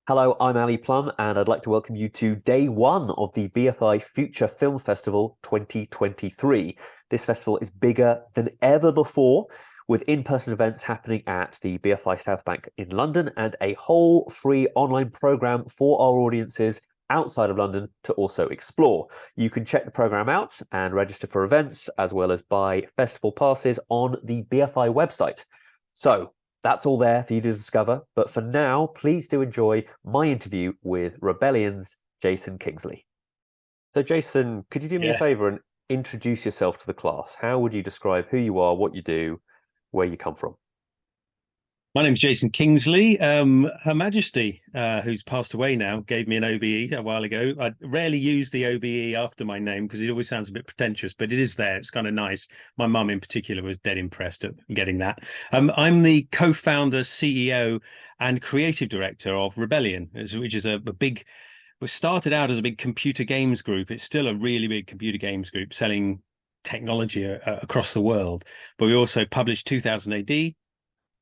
Hello, I'm Ali Plumb, and I'd like to welcome you to day one of the BFI Future Film Festival 2023. This festival is bigger than ever before, with in-person events happening at the BFI South Bank in London and a whole free online program for our audiences outside of London to also explore. You can check the program out and register for events, as well as buy festival passes on the BFI website. So, that's all there for you to discover. But for now, please do enjoy my interview with Rebellion's Jason Kingsley. So, Jason, could you do me a Yeah, favor and introduce yourself to the class? How would you describe who you are, what you do, where you come from? my name's Jason Kingsley. Her Majesty, who's passed away now, gave me an OBE a while ago. I rarely use the OBE after my name because it always sounds a bit pretentious, but it is there. It's kind of nice. My mum, in particular, was dead impressed at getting that. I'm the co-founder, CEO, and creative director of Rebellion, which is a big. We started out as a big computer games group. It's still a really big computer games group selling technology across the world. But we also published 2000 AD.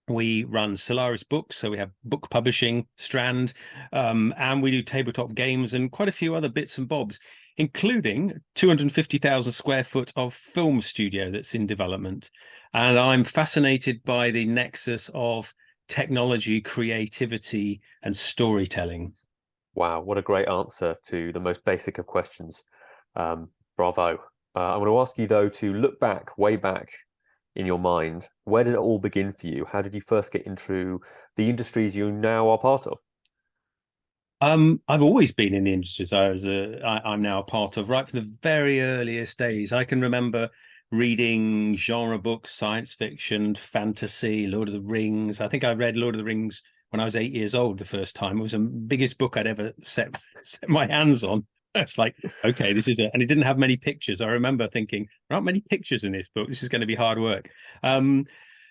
We run Solaris Books, so we have book publishing strand, and we do tabletop games and quite a few other bits and bobs, including 250,000 square foot of film studio that's in development. And I'm fascinated by the nexus of technology, creativity, and storytelling. Wow, what a great answer to the most basic of questions. Bravo. I'm going to ask you, though, to look back, way back in your mind. Where did it all begin for you? How did you first get into the industries you now are part of? I've always been in the industries I'm now a part of, right from the very earliest days. I can remember reading genre books, science fiction, fantasy, Lord of the Rings. I think I read Lord of the Rings when I was 8 years old the first time. It was the biggest book I'd ever set my hands on. It's like, okay, this is it. And it didn't have many pictures. I remember thinking, there aren't many pictures in this book. This is going to be hard work.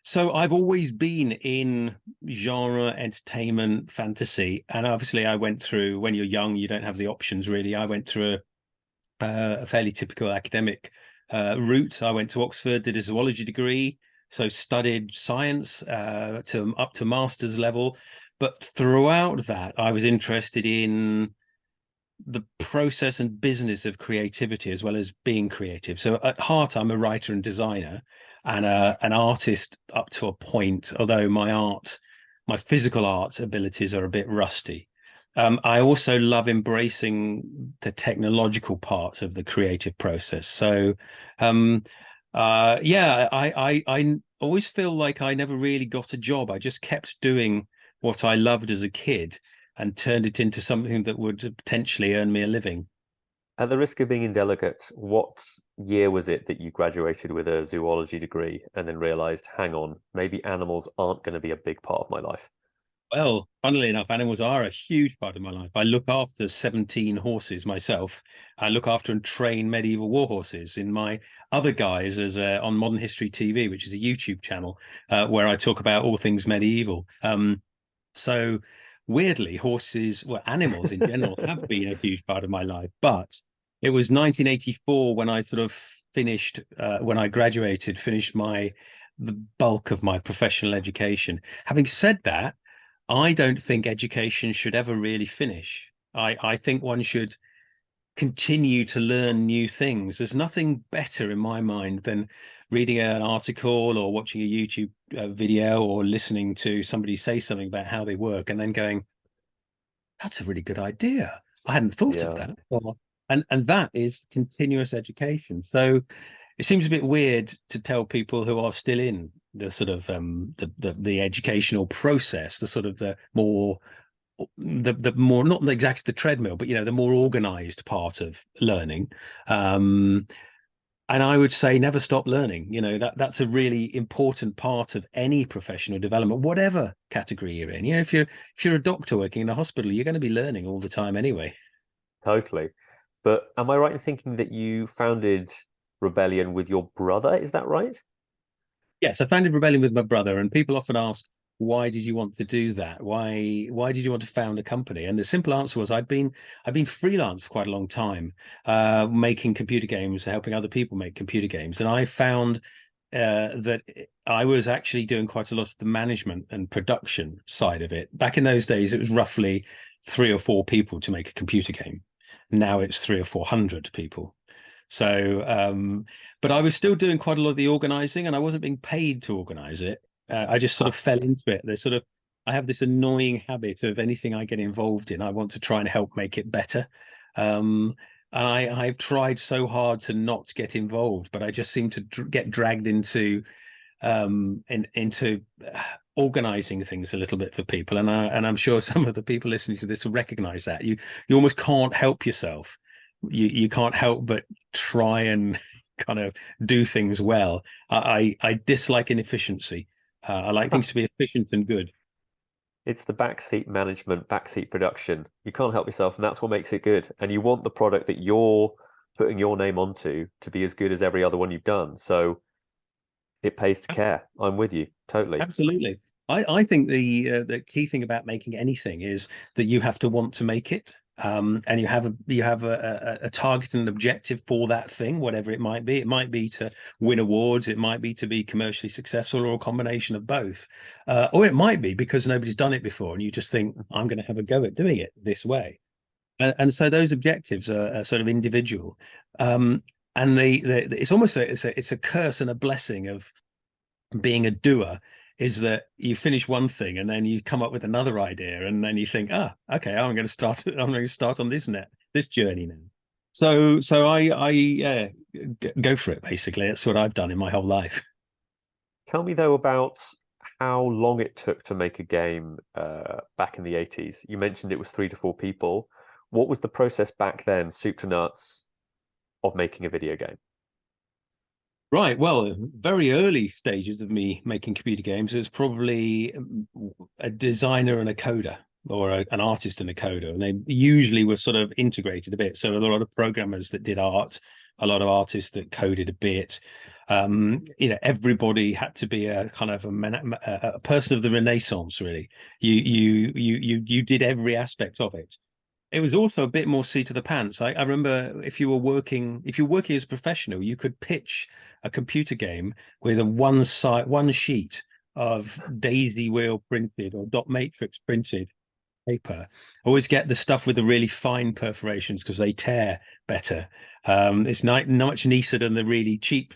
So I've always been in genre, entertainment, fantasy, and obviously I went through. When you're young, you don't have the options really. I went through a fairly typical academic route. I went to Oxford, did a zoology degree, so studied science to up to master's level. But throughout that, I was interested in the process and business of creativity as well as being creative. So at heart, I'm a writer and designer and an artist up to a point, although my physical art abilities are a bit rusty. I also love embracing the technological part of the creative process. So, yeah, I always feel like I never really got a job. I just kept doing what I loved as a kid and turned it into something that would potentially earn me a living. At the risk of being indelicate, what year was it that you graduated with a zoology degree and then realized, hang on, maybe animals aren't going to be a big part of my life? Well, funnily enough, animals are a huge part of my life. I look after 17 horses myself. I look after and train medieval war horses in my other guise as on Modern History TV, which is a YouTube channel where I talk about all things medieval. So weirdly, horses, well, animals in general have been a huge part of my life. But it was 1984 when I sort of finished, when I graduated, finished the bulk of my professional education. Having said that, I don't think education should ever really finish. I think one should continue to learn new things. There's nothing better in my mind than reading an article or watching a YouTube video or listening to somebody say something about how they work and then going, that's a really good idea. I hadn't thought of Yeah. that. And that is continuous education. So it seems a bit weird to tell people who are still in the sort of the educational process, the sort of the more not exactly the treadmill, but the more organized part of learning. Um, and I would say never stop learning. That's a really important part of any professional development, whatever category you're in. If you're a doctor working in a hospital, you're going to be learning all the time anyway. Totally. But am I right in thinking that you founded Rebellion with your brother? Is that right? Yes, I founded Rebellion with my brother, and people often ask, why did you want to do that? Why did you want to found a company? And the simple answer was I've been freelance for quite a long time, making computer games, helping other people make computer games, and I found that I was actually doing quite a lot of the management and production side of it. Back in those days, it was roughly 3 or 4 people to make a computer game. Now it's 300 or 400 people. So, but I was still doing quite a lot of the organizing, and I wasn't being paid to organize it. I just sort of fell into it. I have this annoying habit of anything I get involved in, I want to try and help make it better. And I've tried so hard to not get involved, but I just seem to get dragged into into organizing things a little bit for people. And I'm sure some of the people listening to this will recognize that you almost can't help yourself. You can't help but try and kind of do things well. I dislike inefficiency. I like things to be efficient and good. It's the backseat management, backseat production. You can't help yourself, and that's what makes it good. And you want the product that you're putting your name onto to be as good as every other one you've done. So it pays to care. I'm with you totally. Absolutely. I think the key thing about making anything is that you have to want to make it. And you have a target and an objective for that thing, whatever it might be. It might be to win awards, it might be to be commercially successful, or a combination of both. Or it might be because nobody's done it before and you just think, I'm going to have a go at doing it this way. And so those objectives are sort of individual. And it's almost it's a curse and a blessing of being a doer, is that you finish one thing and then you come up with another idea, and then you think, okay, I'm going to start on this journey now. So I go for it. Basically, that's what I've done in my whole life. Tell me though about how long it took to make a game back in the 80s. You mentioned it was 3 to 4 people. What was the process back then, soup to nuts, of making a video game? Right. Well, very early stages of me making computer games, it was probably a designer and a coder, or an artist and a coder. And they usually were sort of integrated a bit. So a lot of programmers that did art, a lot of artists that coded a bit. Everybody had to be a kind of a person of the Renaissance, really. You did every aspect of it. It was also a bit more seat of the pants. I remember if you were working as a professional, you could pitch a computer game with one sheet of daisy wheel printed or dot matrix printed paper. Always get the stuff with the really fine perforations because they tear better. It's not much nicer than the really cheap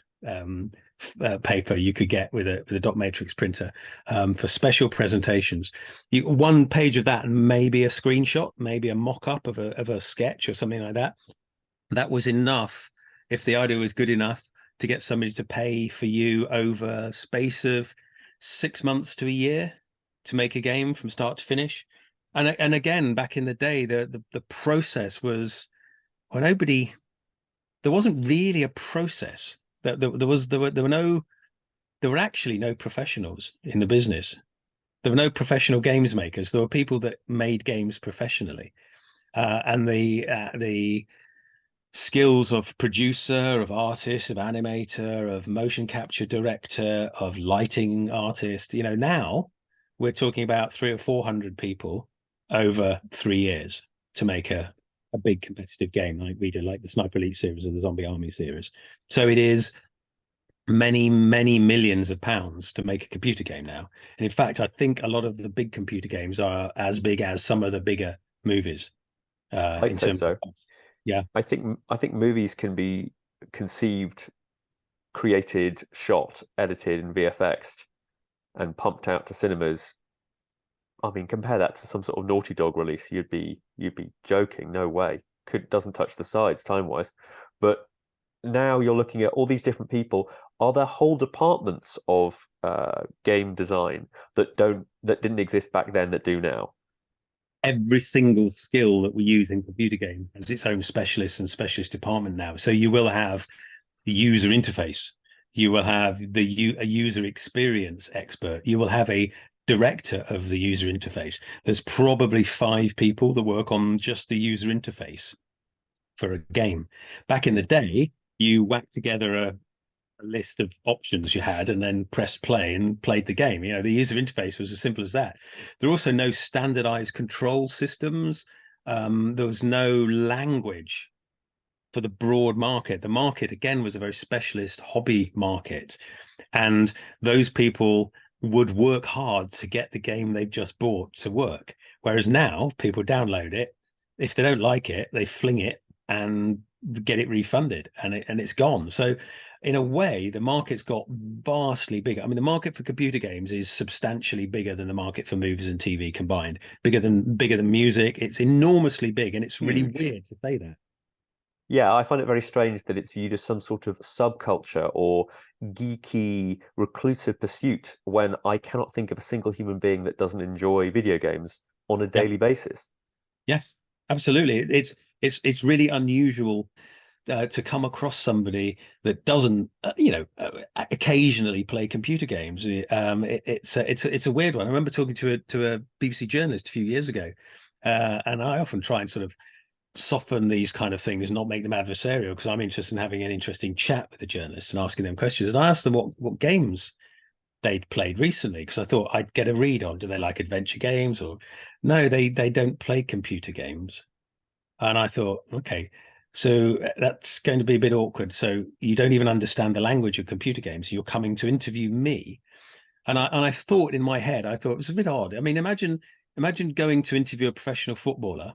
paper you could get with a dot matrix printer for special presentations. One page of that and maybe a screenshot, maybe a mock-up of a sketch or something like that. That was enough, if the idea was good enough, to get somebody to pay for you over space of 6 months to a year to make a game from start to finish. And again, back in the day, the process was, well, there wasn't really a process. There were actually no professionals in the business. There were no professional games makers. There were people that made games professionally, and the skills of producer, of artist, of animator, of motion capture director, of lighting artist. Now we're talking about 300 or 400 people over 3 years to make a big competitive game like we do, like the Sniper Elite series or the Zombie Army series. So it is many, many millions of pounds to make a computer game now. And in fact, I think a lot of the big computer games are as big as some of the bigger movies. I'd say so. Yeah. I think movies can be conceived, created, shot, edited, and VFX'd and pumped out to cinemas. I mean, compare that to some sort of Naughty Dog release, you'd be joking. No way. Doesn't touch the sides time-wise. But now you're looking at all these different people. Are there whole departments of game design that didn't exist back then that do now? Every single skill that we use in computer games has its own specialist and specialist department now. So you will have the user interface, you will have a user experience expert, you will have a director of the user interface. There's probably 5 people that work on just the user interface for a game. Back in the day, you whacked together a list of options you had and then pressed play and played the game. The user interface was as simple as that. There are also no standardized control systems. There was no language for the broad market. The market, again, was a very specialist hobby market. And those people would work hard to get the game they've just bought to work. Whereas now people download it. If they don't like it, they fling it and get it refunded, and it's gone. So in a way, the market's got vastly bigger. I mean, the market for computer games is substantially bigger than the market for movies and TV combined. Bigger than music. It's enormously big, and it's really Huge. weird to say that. Yeah, I find it very strange that it's viewed as some sort of subculture or geeky, reclusive pursuit when I cannot think of a single human being that doesn't enjoy video games on a Yeah. daily basis. Yes, absolutely. It's really unusual to come across somebody that doesn't, occasionally play computer games. It's a weird one. I remember talking to a BBC journalist a few years ago, and I often try and sort of soften these kind of things, not make them adversarial, because I'm interested in having an interesting chat with the journalist and asking them questions. And I asked them what games they'd played recently, because I thought I'd get a read on, do they like adventure games, or no, they don't play computer games. And I thought, okay, so that's going to be a bit awkward. So you don't even understand the language of computer games. You're coming to interview me. And I thought in my head, I thought it was a bit odd. I mean, imagine going to interview a professional footballer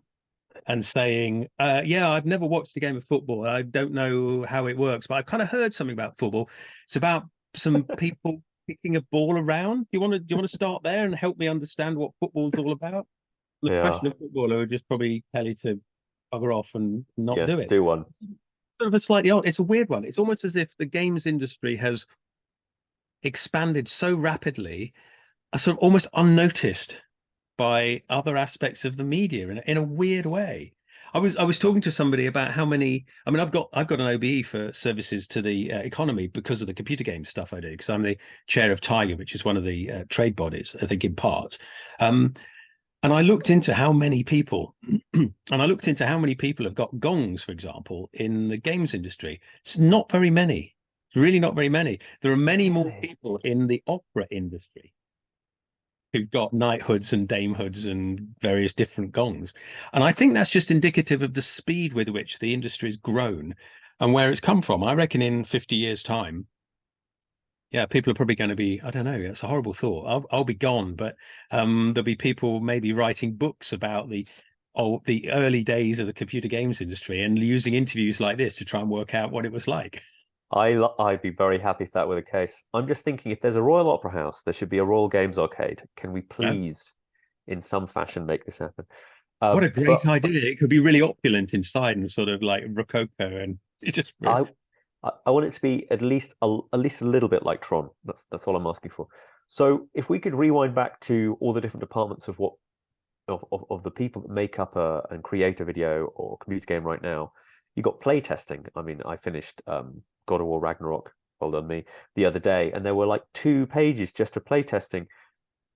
and saying, yeah, I've never watched a game of football. I don't know how it works, but I've kind of heard something about football. It's about some people kicking a ball around. Do you want to start there and help me understand what football's all about? The Yeah, professional footballer would just probably tell you to bugger off and not yeah, do it. do one. Sort of a slightly odd, it's a weird one. It's almost as if the games industry has expanded so rapidly, sort of almost unnoticed by other aspects of the media in a weird way. I was talking to somebody about how many. I mean, I've got an OBE for services to the economy because of the computer game stuff I do. Because I'm the chair of Tiger, which is one of the trade bodies, I think, in part. Um, and I looked into how many people, and I looked into how many people have got gongs, for example, in the games industry. It's not very many. It's really not very many. There are many more Really? people in the opera industry who've got knighthoods and damehoods and various different gongs. And I think that's just indicative of the speed with which the industry has grown and where it's come from. I reckon in 50 years' time, yeah, people are probably going to be, I don't know, it's a horrible thought. I'll be gone, but there'll be people maybe writing books about the early days of the computer games industry and using interviews like this to try and work out what it was like. I'd be very happy if that were the case. I'm just thinking if there's a Royal Opera House, there should be a Royal Games Arcade. Can we Yeah. please, in some fashion, make this happen? What a But great idea. It could be really opulent inside and sort of like Rococo and it just I, I want it to be at least a little bit like Tron. That's all I'm asking for. So if we could rewind back to all the different departments of what of the people that make up and create a video or computer game right now, you got playtesting. I mean, I finished God of War Ragnarok, well done me, the other day, and there were like 2 pages just for playtesting.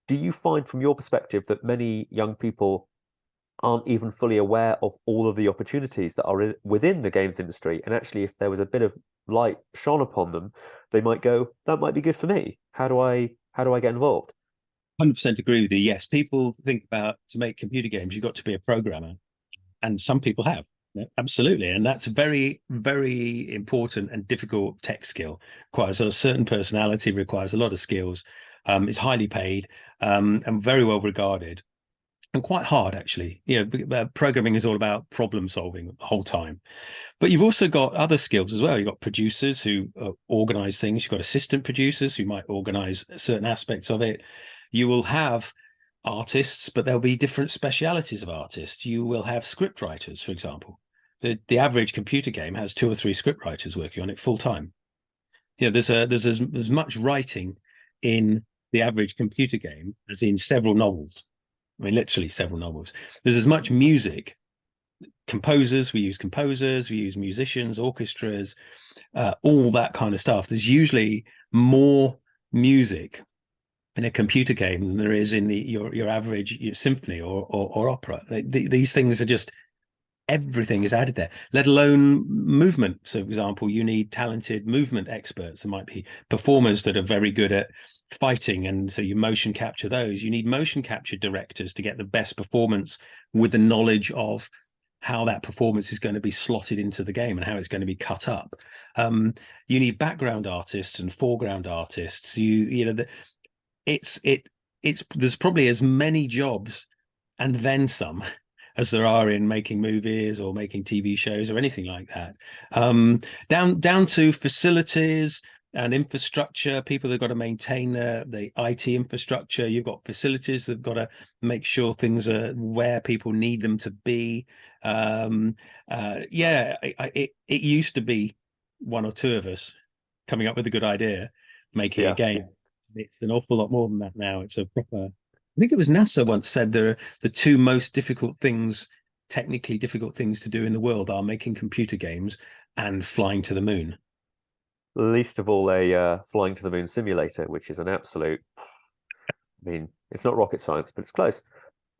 Do you find from your perspective that many young people aren't even fully aware of all of the opportunities that are within the games industry? And actually, if there was a bit of light shone upon them, they might go, that might be good for me. How do I get involved? 100% agree with you. Yes, people think about to make computer games, you've got to be a programmer, and some people have. Yeah, absolutely, and that's a very, very important and difficult tech skill. Requires a certain personality, requires a lot of skills. It's highly paid, and very well regarded, and quite hard actually. Programming is all about problem solving the whole time. But you've also got other skills as well. You've got producers who organize things. You've got assistant producers who might organize certain aspects of it. You will have artists, but there'll be different specialities of artists. You will have script writers, for example. The average computer game has 2 or 3 script writers working on it full time. There's as much writing in the average computer game as in several novels. I mean, literally several novels. There's as much music. Composers, we use musicians, orchestras, all that kind of stuff. There's usually more music in a computer game than there is in your average symphony or opera. These things are just, everything is added there, let alone movement. So, for example, you need talented movement experts. There might be performers that are very good at fighting, and so you motion capture those. You need motion capture directors to get the best performance with the knowledge of how that performance is going to be slotted into the game and how it's going to be cut up. You need background artists and foreground artists. It's there's probably as many jobs and then some, as there are in making movies or making TV shows or anything like that. Down to facilities and infrastructure, people that've got to maintain the IT infrastructure. You've got facilities that've got to make sure things are where people need them to be. Yeah, it used to be one or two of us coming up with a good idea, making a Yeah. game. It's an awful lot more than that now. It's a proper. I think it was NASA once said the two most difficult things, technically difficult things to do in the world are making computer games and flying to the moon. Least of all a flying to the moon simulator, which is an absolute, I mean, it's not rocket science, but it's close.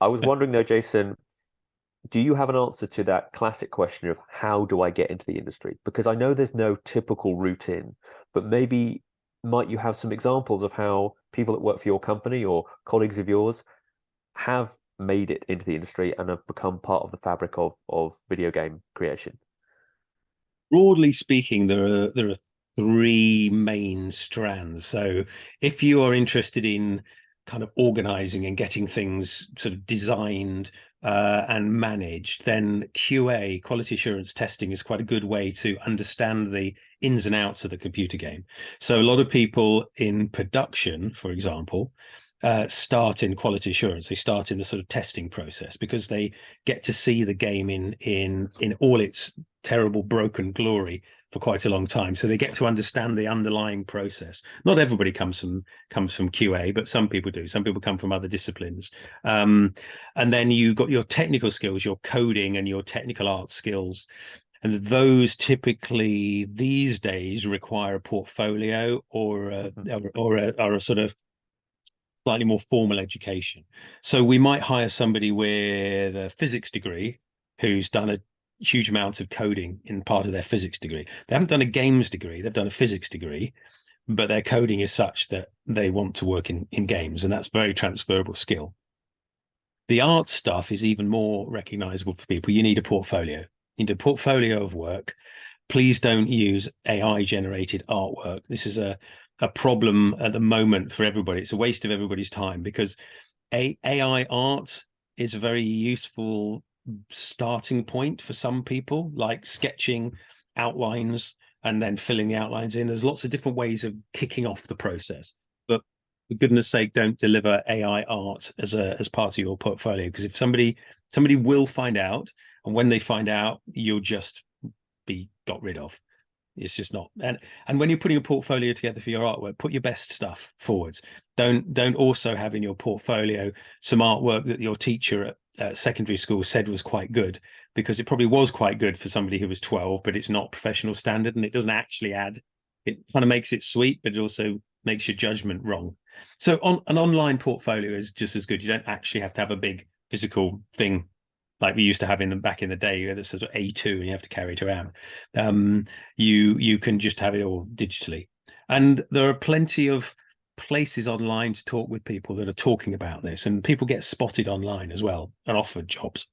I was wondering though, Jason, do you have an answer to that classic question of how do I get into the industry? Because I know there's no typical route in, but maybe might you have some examples of how people that work for your company or colleagues of yours have made it into the industry and have become part of the fabric of video game creation? Broadly speaking, there are three main strands. So if you are interested in kind of organizing and getting things sort of designed and managed, then QA, quality assurance testing, is quite a good way to understand the ins and outs of the computer game. So a lot of people in production, for example, start in quality assurance. They start in the sort of testing process because they get to see the game in all its terrible broken glory for quite a long time. So they get to understand the underlying process. Not everybody comes from QA, but some people do. Some people come from other disciplines. And then you got your technical skills, your coding and your technical art skills. And those typically these days require a portfolio or a sort of slightly more formal education. So we might hire somebody with a physics degree who's done a huge amount of coding in part of their physics degree. They haven't done a games degree, they've done a physics degree, but their coding is such that they want to work in games, and that's very transferable skill. The art stuff is even more recognizable for people. You need a portfolio. You need a portfolio of work. Please don't use AI generated artwork. This is a problem at the moment for everybody. It's a waste of everybody's time because AI art is a very useful starting point for some people, like sketching outlines and then filling the outlines in. There's lots of different ways of kicking off the process. But for goodness sake, don't deliver AI art as part of your portfolio, because if somebody will find out, and when they find out, you'll just be got rid of. It's just not. And when you're putting a portfolio together for your artwork, put your best stuff forwards. Don't also have in your portfolio some artwork that your teacher at secondary school said was quite good, because it probably was quite good for somebody who was 12, but it's not professional standard and it doesn't actually add. It kind of makes it sweet, but it also makes your judgment wrong. So an online portfolio is just as good. You don't actually have to have a big physical thing like we used to have back in the day. You had a sort of A2 and you have to carry it around. You can just have it all digitally. And there are plenty of places online to talk with people that are talking about this, and people get spotted online as well and offered jobs.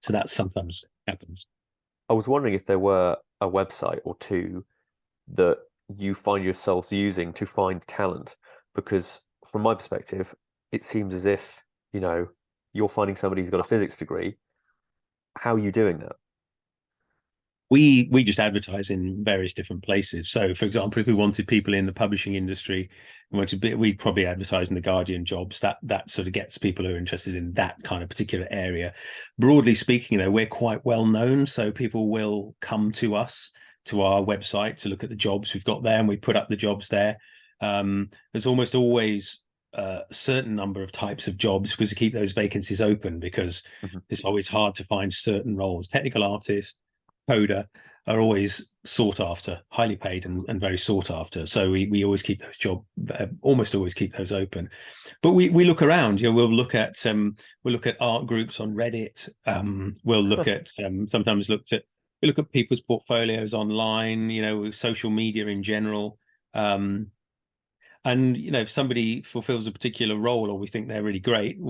So that sometimes happens. I was wondering if there were a website or two that you find yourselves using to find talent, because from my perspective, it seems as if, you're finding somebody who's got a physics degree. How are you doing that? We just advertise in various different places. So, for example, if we wanted people in the publishing industry, we'd probably advertise in the Guardian jobs. That sort of gets people who are interested in that kind of particular area. Broadly speaking, though, we're quite well known, so people will come to us, to our website, to look at the jobs we've got there, and we put up the jobs there. There's almost always a certain number of types of jobs because to keep those vacancies open, because Mhm. it's always hard to find certain roles. Technical artists, coder are always sought after, highly paid and very sought after. So we always keep those almost always keep those open. But we look around. We'll look at art groups on Reddit. We'll look at sometimes we look at people's portfolios online. Social media in general. And if somebody fulfills a particular role or we think they're really great,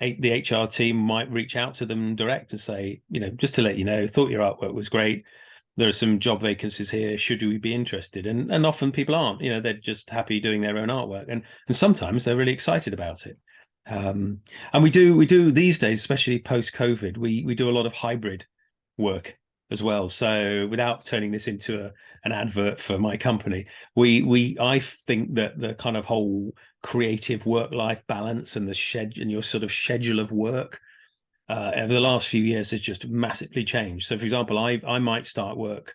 the HR team might reach out to them direct and say, just to let you know, thought your artwork was great. There are some job vacancies here. Should we be interested? And often people aren't. They're just happy doing their own artwork, and sometimes they're really excited about it. And we do these days, especially post COVID, we do a lot of hybrid work as well. So without turning this into an advert for my company, I think that the kind of whole creative work-life balance and the schedule and your sort of schedule of work over the last few years has just massively changed. So, for example, I might start work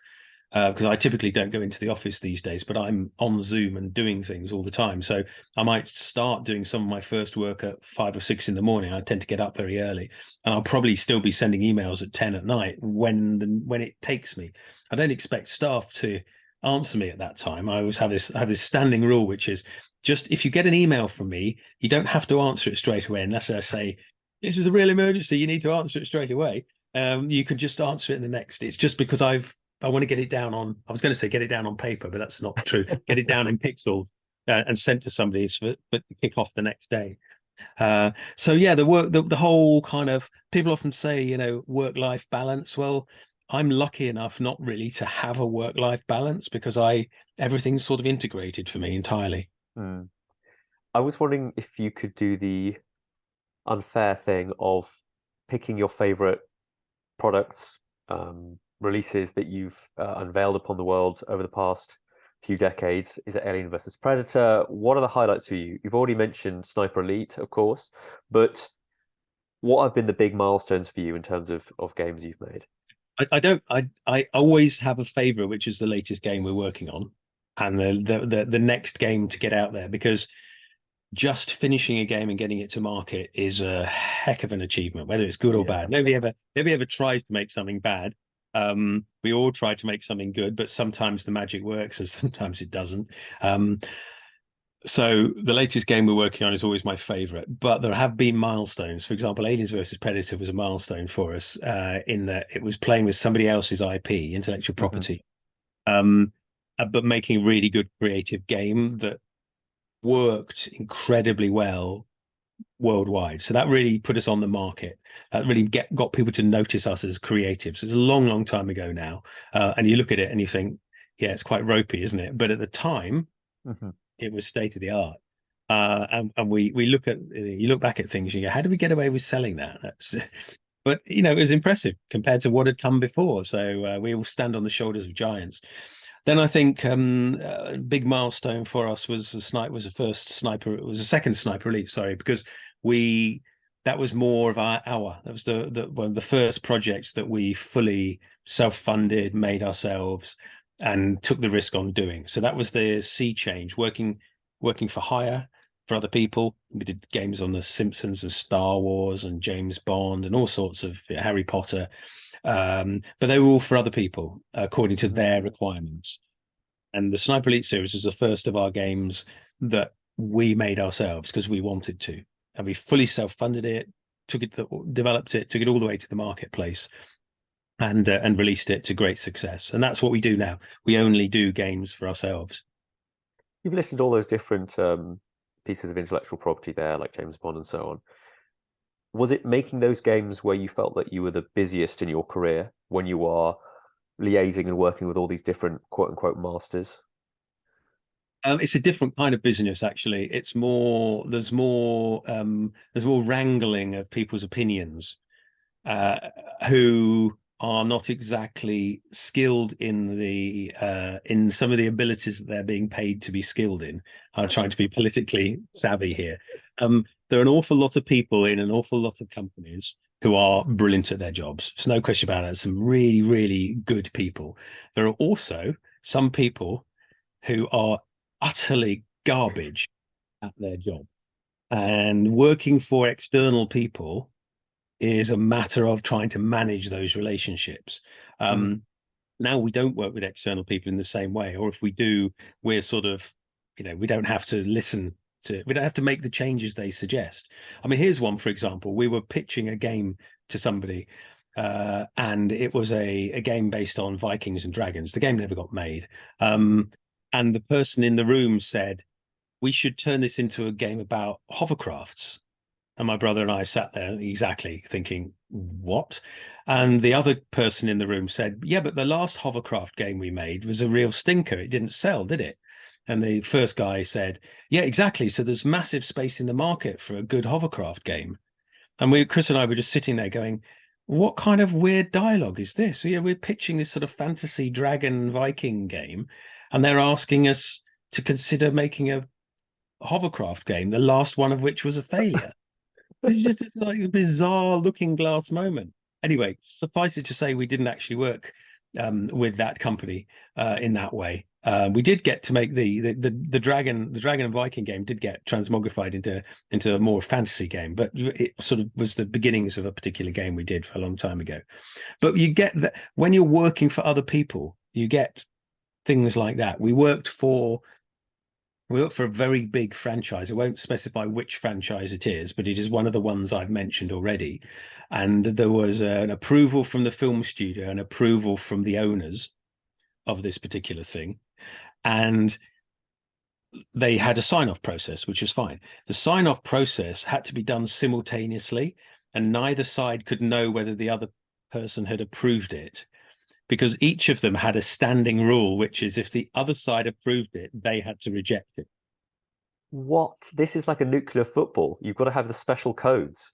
because I typically don't go into the office these days, but I'm on Zoom and doing things all the time. So I might start doing some of my first work at 5 or 6 in the morning. I tend to get up very early, and I'll probably still be sending emails at 10 at night when it takes me. I don't expect staff to answer me at that time. I always have this standing rule, which is just if you get an email from me, you don't have to answer it straight away unless I say this is a real emergency. You need to answer it straight away. You can just answer it in the next. It's just because I want to get it down on. I was going to say get it down on paper, but that's not true. Get it down in pixels and sent to somebody but to kick off the next day. So yeah, the whole kind of people often say, work-life balance. Well, I'm lucky enough not really to have a work-life balance because everything's sort of integrated for me entirely. Mm. I was wondering if you could do the unfair thing of picking your favorite products, releases that you've unveiled upon the world over the past few decades. Is it Alien versus Predator? What are the highlights for you? You've already mentioned Sniper Elite, of course, but what have been the big milestones for you in terms of games you've made? I always have a favorite, which is the latest game we're working on, and the next game to get out there because just finishing a game and getting it to market is a heck of an achievement, whether it's good or Yeah. bad. Nobody ever tries to make something bad. We all try to make something good, but sometimes the magic works and sometimes it doesn't. So the latest game we're working on is always my favorite, but there have been milestones. For example, Aliens versus Predator was a milestone for us in that it was playing with somebody else's IP, intellectual Hmm. property, but making a really good creative game that worked incredibly well worldwide. So that really put us on the market. Really got people to notice us as creatives. It's a long, long time ago now, and you look at it and you think, yeah, it's quite ropey, isn't it? But at the time, Hmm. it was state of the art. And we look at you look back at things and you go, how did we get away with selling that? But it was impressive compared to what had come before. So we all stand on the shoulders of giants. Then I think a big milestone for us was the first sniper. It was the second Sniper Elite, sorry, because we that was more of our that was one of the first projects that we fully self-funded, made ourselves, and took the risk on doing. So that was the sea change, working for hire for other people. We did games on the Simpsons and Star Wars and James Bond and all sorts of Harry Potter. But they were all for other people according to Hmm. their requirements. And the Sniper Elite series was the first of our games that we made ourselves because we wanted to. And we fully self-funded it, developed it, took it all the way to the marketplace and released it to great success. And that's what we do now. We only do games for ourselves. You've listed all those different pieces of intellectual property there, like James Bond and so on. Was it making those games where you felt that you were the busiest in your career when you are liaising and working with all these different quote unquote masters? It's a different kind of business, actually. It's more there's more wrangling of people's opinions uh, who are not exactly skilled in some of the abilities that they're being paid to be skilled in. I'm trying to be politically savvy here. There are an awful lot of people in an awful lot of companies who are brilliant at their jobs. There's no question about it. Some really, really good people. There are also some people who are utterly garbage at their job. And working for external people is a matter of trying to manage those relationships. Hmm. Now we don't work with external people in the same way, or if we do, we're sort of, we don't have to we don't have to make the changes they suggest. I mean, here's one, for example. We were pitching a game to somebody, and it was a game based on Vikings and dragons. The game never got made. And the person in the room said, we should turn this into a game about hovercrafts. And my brother and I sat there exactly thinking, what? And the other person in the room said, yeah, but the last hovercraft game we made was a real stinker. It didn't sell, did it? And the first guy said, yeah, exactly. So there's massive space in the market for a good hovercraft game. And Chris and I were just sitting there going, what kind of weird dialogue is this? So, yeah, we're pitching this sort of fantasy dragon Viking game, and they're asking us to consider making a hovercraft game, the last one of which was a failure. It's just like a bizarre looking glass moment. Anyway, suffice it to say, we didn't actually work with that company in that way. We did get to make the Dragon and Viking game did get transmogrified into a more fantasy game, but it sort of was the beginnings of a particular game we did for a long time ago. But you get that when you're working for other people, you get things like that. We work for a very big franchise. I won't specify which franchise it is, but it is one of the ones I've mentioned already. And there was an approval from the film studio, an approval from the owners of this particular thing. And they had a sign-off process, which was fine. The sign-off process had to be done simultaneously, and neither side could know whether the other person had approved it, because each of them had a standing rule, which is if the other side approved it, they had to reject it. What? This is like a nuclear football. You've got to have the special codes.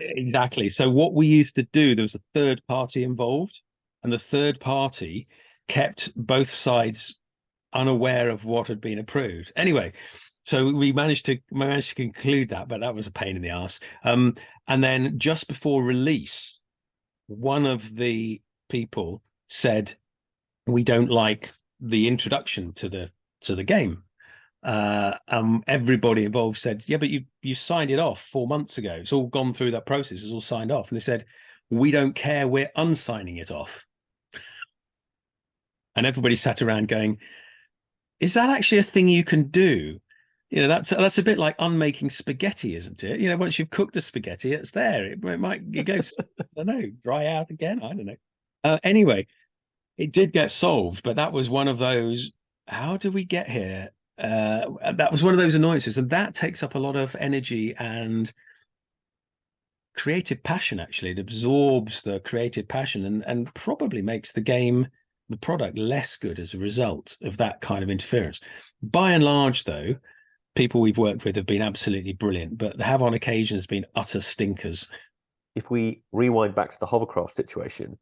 Exactly. So what we used to do, there was a third party involved, and the third party kept both sides unaware of what had been approved. Anyway, so we managed to conclude that, but that was a pain in the ass. And then just before release, one of the people said, "We don't like the introduction to the game." Everybody involved said, yeah, but you signed it off 4 months ago. It's all gone through that process. It's all signed off. And they said, we don't care. We're unsigning it off. And everybody sat around going, is that actually a thing you can do? You know, that's a bit like unmaking spaghetti, isn't it? You know, once you've cooked the spaghetti, it's there. It goes, I don't know, dry out again. I don't know. Anyway, it did get solved, but that was one of those, how do we get here? That was one of those annoyances, and that takes up a lot of energy and creative passion. Actually, it absorbs the creative passion and probably makes the product less good as a result of that kind of interference. By and large, though, people we've worked with have been absolutely brilliant, but have on occasions been utter stinkers. If we rewind back to the hovercraft situation,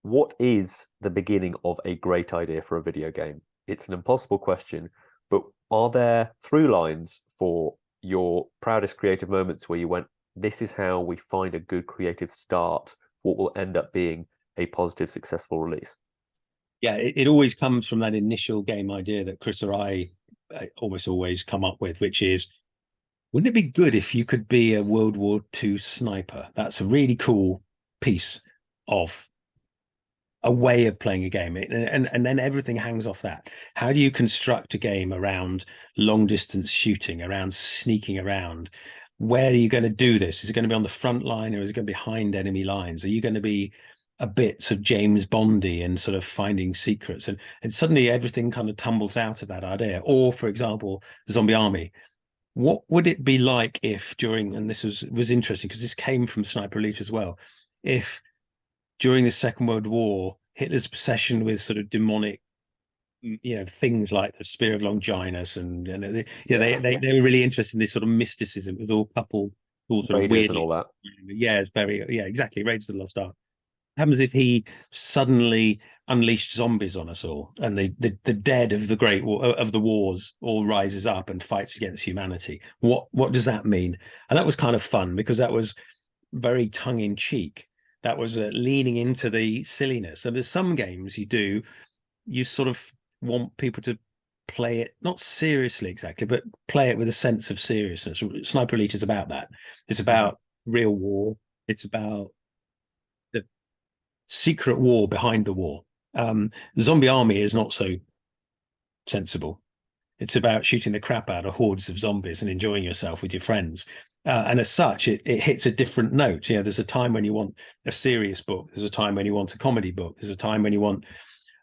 what is the beginning of a great idea for a video game? It's an impossible question, but are there through lines for your proudest creative moments where you went, this is how we find a good creative start, what will end up being a positive, successful release? Yeah, it always comes from that initial game idea that Chris or I almost always come up with, which is, wouldn't it be good if you could be a World War II sniper? That's a really cool piece of a way of playing a game, and then everything hangs off that. How do you construct a game around long distance shooting, around sneaking around? Where are you going to do this? Is it going to be on the front line, or is it going to be behind enemy lines? Are you going to be a bit sort of James Bondy and sort of finding secrets, and suddenly everything kind of tumbles out of that idea? Or, for example, Zombie Army. What would it be like if during, and this was interesting because this came from Sniper Elite as well, if during the Second World War, Hitler's obsession with sort of demonic, things like the Spear of Longinus, and they were really interested in this sort of mysticism. It was all coupled, all sort of Raiders and weirdly. all that. Yeah, it's very, yeah, exactly. Raiders of the Lost Ark. Happens if he suddenly unleashed zombies on us all, and the dead of the Great War, of the wars, all rises up and fights against humanity. What does that mean? And that was kind of fun because that was very tongue in cheek. That was leaning into the silliness. And there's some games you sort of want people to play it not seriously exactly, but play it with a sense of seriousness. Sniper Elite is about that. It's about real war. It's about the secret war behind the war. Zombie Army is not so sensible. It's about shooting the crap out of hordes of zombies and enjoying yourself with your friends. And as such, it hits a different note. There's a time when you want a serious book. There's a time when you want a comedy book. There's a time when you want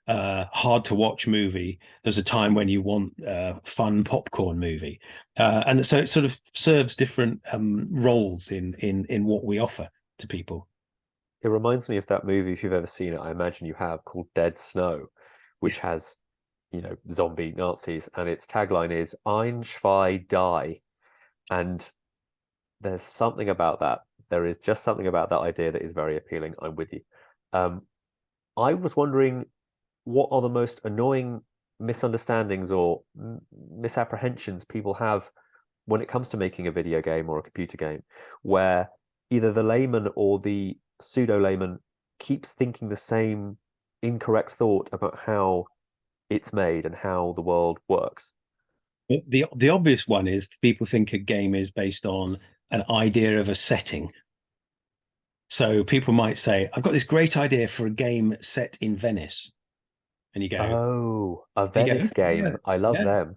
a hard to watch movie. There's a time when you want a fun popcorn movie. And so it sort of serves different roles in what we offer to people. It reminds me of that movie, if you've ever seen it, I imagine you have, called Dead Snow, which has, zombie Nazis, and its tagline is "Ein, zwei, die," and there's something about that. There is just something about that idea that is very appealing. I'm with you. I was wondering, what are the most annoying misunderstandings or misapprehensions people have when it comes to making a video game or a computer game, where either the layman or the pseudo layman keeps thinking the same incorrect thought about how it's made and how the world works. The obvious one is people think a game is based on an idea of a setting. So people might say, I've got this great idea for a game set in Venice. And you go, Oh, a and you go, Venice okay, yeah, game. I love yeah, them.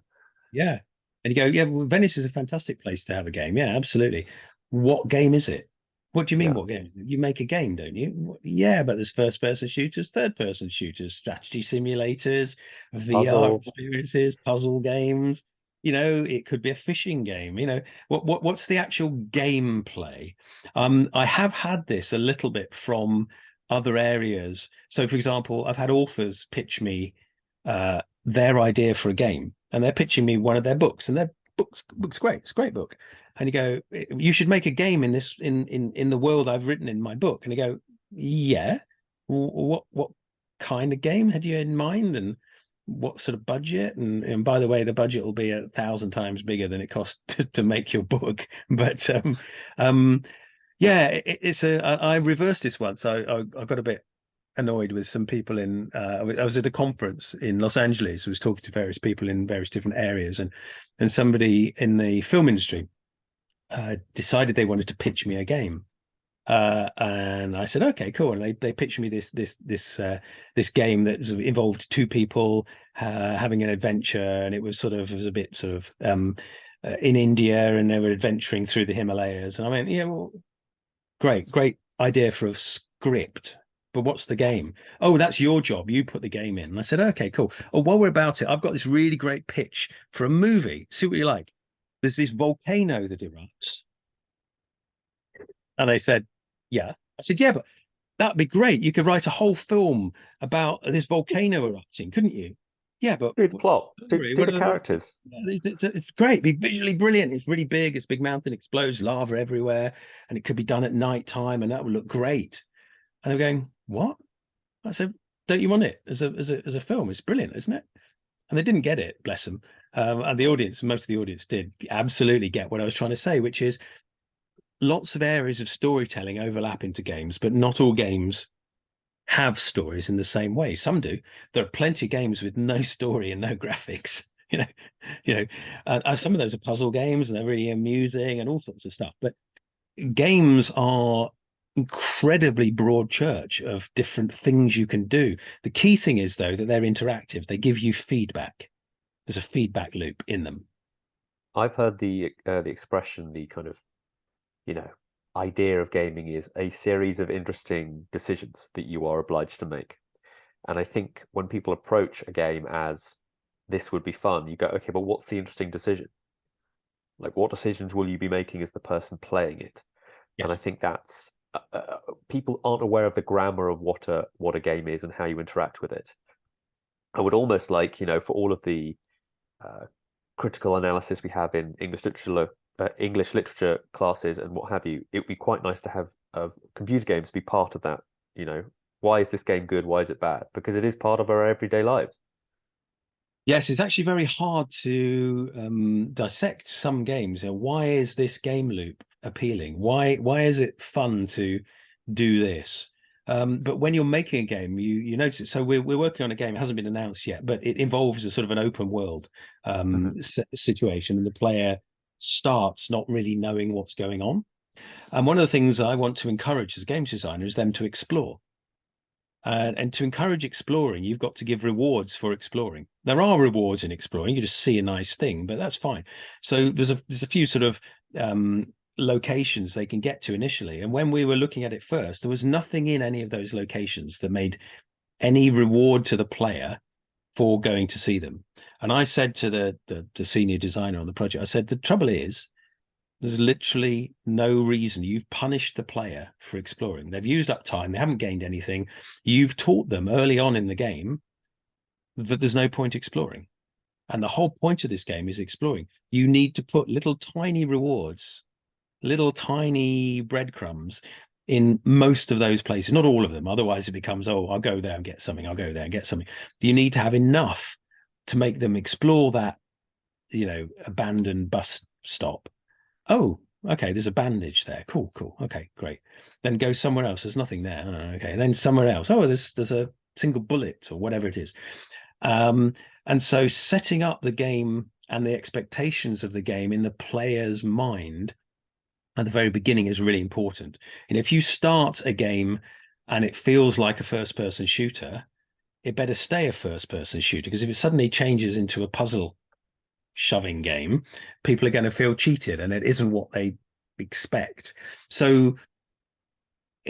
yeah. And you go, yeah, well, Venice is a fantastic place to have a game. Yeah, absolutely. What game is it? What do you mean, Yeah. what game? You make a game, don't you? Yeah, but there's first-person shooters, third-person shooters, strategy simulators, VR Puzzle. experiences, puzzle games. It could be a fishing game. What's the actual gameplay? I have had this a little bit from other areas. So, for example, I've had authors pitch me their idea for a game, and they're pitching me one of their books, and their book's great. It's a great book. And you go, you should make a game in this in the world I've written in my book. And you go, yeah. What kind of game had you in mind, and what sort of budget? And by the way, the budget will be 1,000 times bigger than it cost to make your book. But yeah, I reversed this once. I got a bit annoyed with some people I was at a conference in Los Angeles. I was talking to various people in various different areas, and somebody in the film industry decided they wanted to pitch me a game. And I said, okay, cool. And they pitched me this game that involved two people having an adventure, and it was a bit in India, and they were adventuring through the Himalayas. And I went, yeah, well, great idea for a script. But what's the game? Oh, that's your job. You put the game in. And I said, okay, cool. Oh, while we're about it, I've got this really great pitch for a movie. See what you like. There's this volcano that erupts. And they said, yeah. I said, yeah, but that'd be great. You could write a whole film about this volcano erupting, couldn't you? Yeah, but Do the what's plot. the Do, story? do the characters. It's great. Be visually brilliant. It's really big. It's a big mountain, explodes lava everywhere, and it could be done at night time, and that would look great. And they're going, what? I said, don't you want it as a film? It's brilliant, isn't it? And they didn't get it, bless them. And the audience, most of the audience did absolutely get what I was trying to say, which is lots of areas of storytelling overlap into games, but not all games have stories in the same way. Some do. There are plenty of games with no story and no graphics. Some of those are puzzle games, and they're really amusing and all sorts of stuff. But games are incredibly broad church of different things you can do. The key thing is, though, that they're interactive. They give you feedback. There's a feedback loop in them. I've heard the expression, the kind of idea of gaming is a series of interesting decisions that you are obliged to make. And I think when people approach a game as this would be fun, you go, okay, but what's the interesting decision? Like, what decisions will you be making as the person playing it? And I Yes. think that's people aren't aware of the grammar of what a game is and how you interact with it. I would almost like, for all of the critical analysis we have in English literature classes and what have you, it would be quite nice to have computer games be part of that. Why is this game good? Why is it bad? Because it is part of our everyday lives. Yes, it's actually very hard to dissect some games. Why is this game loop appealing? Why is it fun to do this? But when you're making a game, you notice it. So we're working on a game. It hasn't been announced yet, but it involves a sort of an open world situation, and the player starts not really knowing what's going on. And one of the things I want to encourage as a games designer is them to explore. And to encourage exploring, you've got to give rewards for exploring. There are rewards in exploring. You just see a nice thing, but that's fine. So there's a few sort of locations they can get to initially. And when we were looking at it first, there was nothing in any of those locations that made any reward to the player for going to see them. And I said to the senior designer on the project, I said, the trouble is, there's literally no reason. You've punished the player for exploring. They've used up time. They haven't gained anything. You've taught them early on in the game that there's no point exploring. And the whole point of this game is exploring. You need to put little tiny rewards, little tiny breadcrumbs in most of those places, not all of them. Otherwise, it becomes, oh, I'll go there and get something. I'll go there and get something. You need to have enough to make them explore that, abandoned bus stop. Oh, okay, there's a bandage there. Cool, cool. Okay, great. Then go somewhere else. There's nothing there. Oh, okay, then somewhere else. Oh, there's a single bullet or whatever it is. And so setting up the game and the expectations of the game in the player's mind at the very beginning is really important. And if you start a game and it feels like a first person shooter, it better stay a first person shooter, because if it suddenly changes into a puzzle shoving game, people are going to feel cheated and it isn't what they expect. So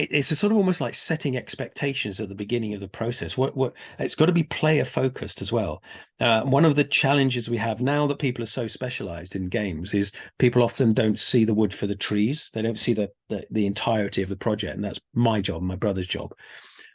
it's a sort of almost like setting expectations at the beginning of the process. What it's got to be player focused as well. One of the challenges we have now that people are so specialized in games is people often don't see the wood for the trees. They don't see the entirety of the project, and that's my job, my brother's job.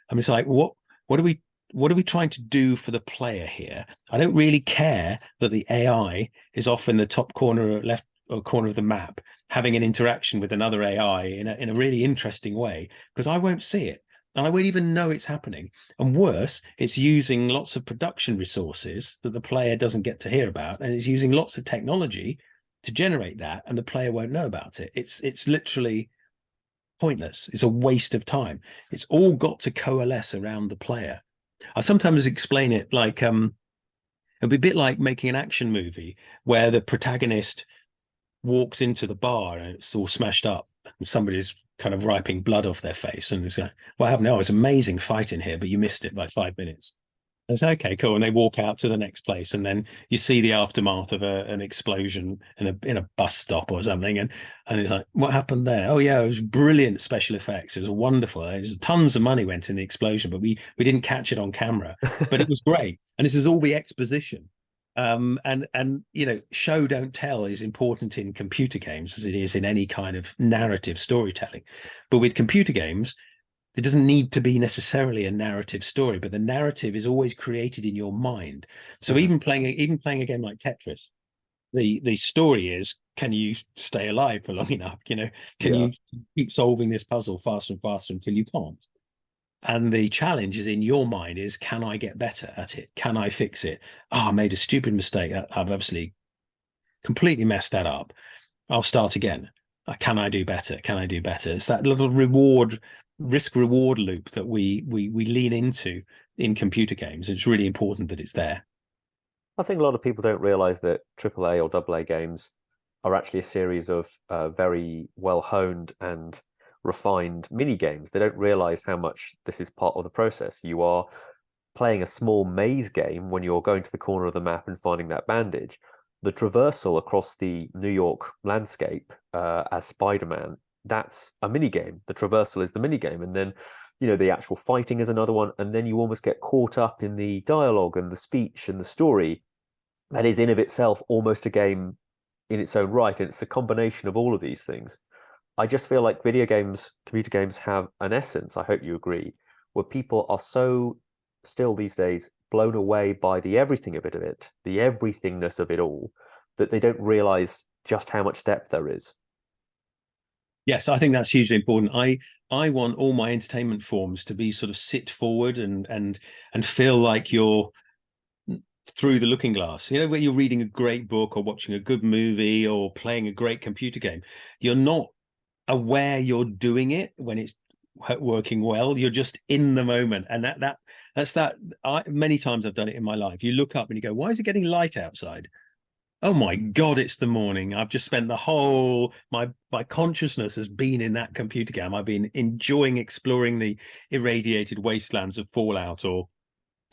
I mean, it's like what are we trying to do for the player here? I don't really care that the AI is off in the top corner left or corner of the map having an interaction with another AI in a really interesting way, because I won't see it and I won't even know it's happening. And worse, it's using lots of production resources that the player doesn't get to hear about, and it's using lots of technology to generate that, and the player won't know about it. It's literally pointless. It's a waste of time. It's all got to coalesce around the player. I sometimes explain it like it'd be a bit like making an action movie where the protagonist walks into the bar and it's all smashed up and somebody's kind of wiping blood off their face, and it's like, what happened? Oh, it's amazing fight in here, but you missed it by 5 minutes. It's okay, cool. And they walk out to the next place, and then you see the aftermath of an explosion in a bus stop or something, and it's like, what happened there? Oh yeah, it was brilliant special effects. It was wonderful. Tons of money went in the explosion, but we didn't catch it on camera. But it was great, and this is all the exposition. And show don't tell is important in computer games as it is in any kind of narrative storytelling. But with computer games, there doesn't need to be necessarily a narrative story, but the narrative is always created in your mind. So even playing a game like Tetris, the story is, can you stay alive for long enough? Can Yeah. you keep solving this puzzle faster and faster until you can't? And the challenge is in your mind is, can I get better at it? Can I fix it? Oh, I made a stupid mistake. I've obviously completely messed that up. I'll start again. Can I do better? Can I do better? It's that little risk reward loop that we lean into in computer games. It's really important that it's there. I think a lot of people don't realize that AAA or AA games are actually a series of very well honed and refined mini games. They don't realize how much this is part of the process. You are playing a small maze game when you're going to the corner of the map and finding that bandage. The traversal across the New York landscape as Spider-Man, that's a mini game. The traversal is the mini game, and then the actual fighting is another one, and then you almost get caught up in the dialogue and the speech and the story that is in of itself almost a game in its own right, and it's a combination of all of these things. I just feel like video games, computer games have an essence, I hope you agree, where people are so still these days blown away by the everything of it, the everythingness of it all, that they don't realize just how much depth there is. Yes, I think that's hugely important. I want all my entertainment forms to be sort of sit forward and feel like you're through the looking glass. Where you're reading a great book or watching a good movie or playing a great computer game. You're not aware you're doing it when it's working well. You're just in the moment, and many times I've done it in my life. You look up and you go, why is it getting light outside? Oh my God, it's the morning. I've just spent the whole my consciousness has been in that computer game. I've been enjoying exploring the irradiated wastelands of Fallout, or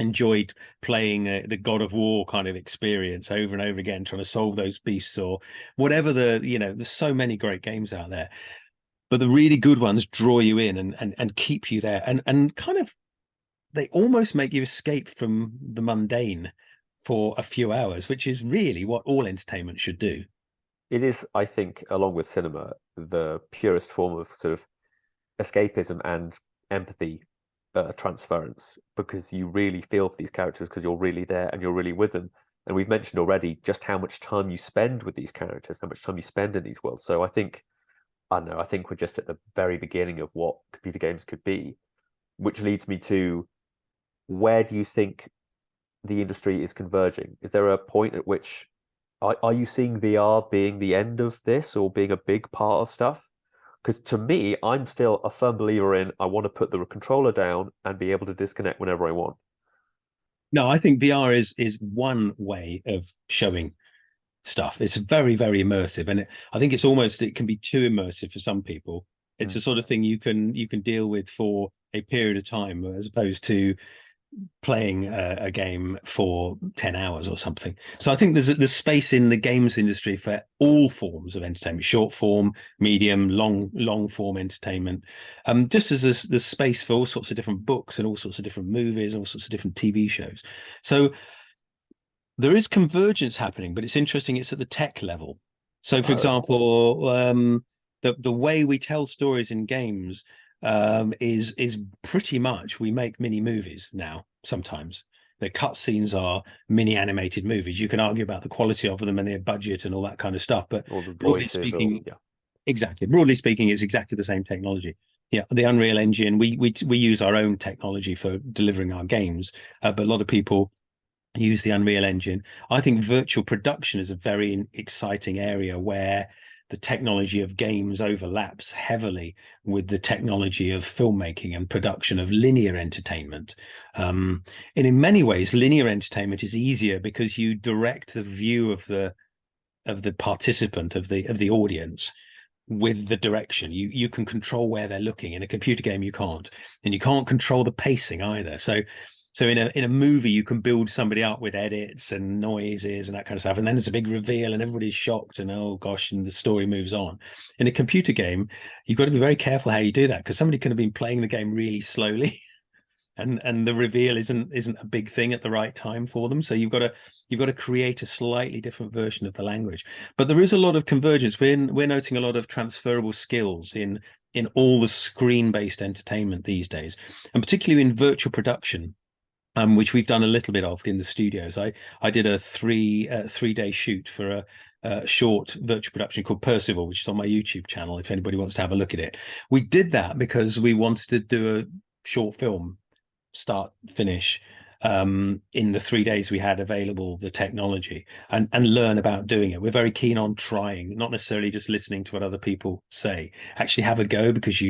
enjoyed playing the God of War kind of experience over and over again, trying to solve those beasts or whatever. There's so many great games out there, but the really good ones draw you in and keep you there, and kind of they almost make you escape from the mundane for a few hours, which is really what all entertainment should do. It is, I think, along with cinema, the purest form of sort of escapism and empathy transference, because you really feel for these characters because you're really there and you're really with them. And we've mentioned already just how much time you spend with these characters, how much time you spend in these worlds. So I don't know, I think we're just at the very beginning of what computer games could be, which leads me to, where do you think the industry is converging? Is there a point at which are you seeing VR being the end of this or being a big part of stuff? Because to me, I'm still a firm believer in, I want to put the controller down and be able to disconnect whenever I want. No, I think VR is one way of showing stuff. It's very, very immersive, and I think it can be too immersive for some people. It's the sort of thing you can deal with for a period of time, as opposed to playing a game for 10 hours or something. So I think there's space in the games industry for all forms of entertainment: short form, medium, long form entertainment. Just as there's space for all sorts of different books and all sorts of different movies, all sorts of different TV shows. So there is convergence happening, but it's interesting. It's at the tech level. So, for example, the way we tell stories in games is pretty much, we make mini movies now. Sometimes the cutscenes are mini animated movies. You can argue about the quality of them and their budget and all that kind of stuff, but Or the broadly voices, or speaking, yeah. exactly. Broadly speaking, it's exactly the same technology. Yeah, the Unreal Engine. We use our own technology for delivering our games, but a lot of people use the Unreal Engine. I think virtual production is a very exciting area where the technology of games overlaps heavily with the technology of filmmaking and production of linear entertainment. And in many ways, linear entertainment is easier because you direct the view of the participant, of the audience, with the direction. You can control where they're looking. In a computer game you can't, and you can't control the pacing either. So in a movie you can build somebody up with edits and noises and that kind of stuff, and then there's a big reveal and everybody's shocked and oh gosh, and the story moves on. In a computer game you've got to be very careful how you do that, because somebody could have been playing the game really slowly and the reveal isn't a big thing at the right time for them. So you've got to create a slightly different version of the language. But there is a lot of convergence. We're noting a lot of transferable skills in all the screen-based entertainment these days, and particularly in virtual production, which we've done a little bit of in the studios. I did a 3 day shoot for a short virtual production called Percival, which is on my YouTube channel if anybody wants to have a look at it. We did that because we wanted to do a short film, start finish, in the 3 days we had available the technology, and learn about doing it. We're very keen on trying, not necessarily just listening to what other people say. Actually have a go, because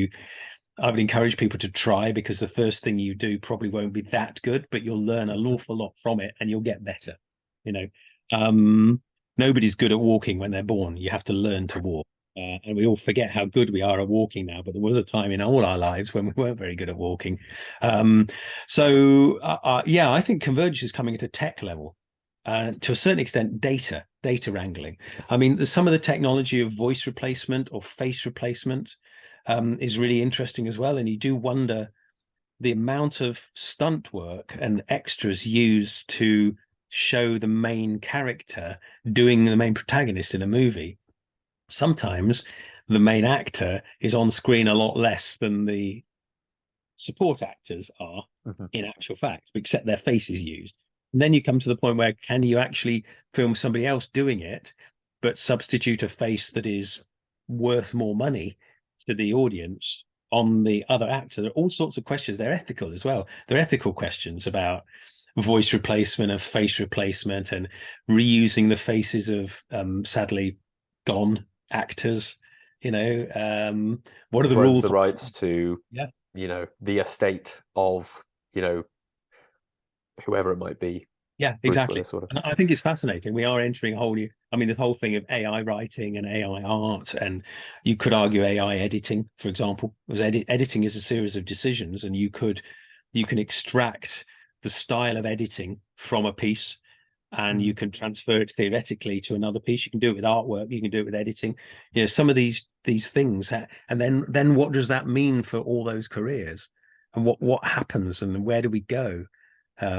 I would encourage people to try, because the first thing you do probably won't be that good, but you'll learn an awful lot from it and you'll get better. You know, nobody's good at walking when they're born. You have to learn to walk. And we all forget how good we are at walking now, but there was a time in all our lives when we weren't very good at walking. Yeah, I think convergence is coming at a tech level. To a certain extent, data wrangling. I mean, some of the technology of voice replacement or face replacement is really interesting as well. And you do wonder the amount of stunt work and extras used to show the main character doing the main protagonist in a movie. Sometimes the main actor is on screen a lot less than the support actors are in actual fact, except their face is used. And then you come to the point where, can you actually film somebody else doing it, but substitute a face that is worth more money to the audience on the other actor? There are all sorts of questions. They're ethical as well. They're ethical questions about voice replacement, of face replacement, and reusing the faces of sadly gone actors. What are the Who owns rules? the rights to, Yeah, the estate of, whoever it might be, yeah, Bruce exactly. Willis, sort of. And I think it's fascinating. We are entering a whole new, I mean, this whole thing of AI writing and AI art, and you could argue AI editing, for example, because editing is a series of decisions, and you can extract the style of editing from a piece, and you can transfer it theoretically to another piece. You can do it with artwork, you can do it with editing. Some of these things, and then what does that mean for all those careers, and what happens, and where do we go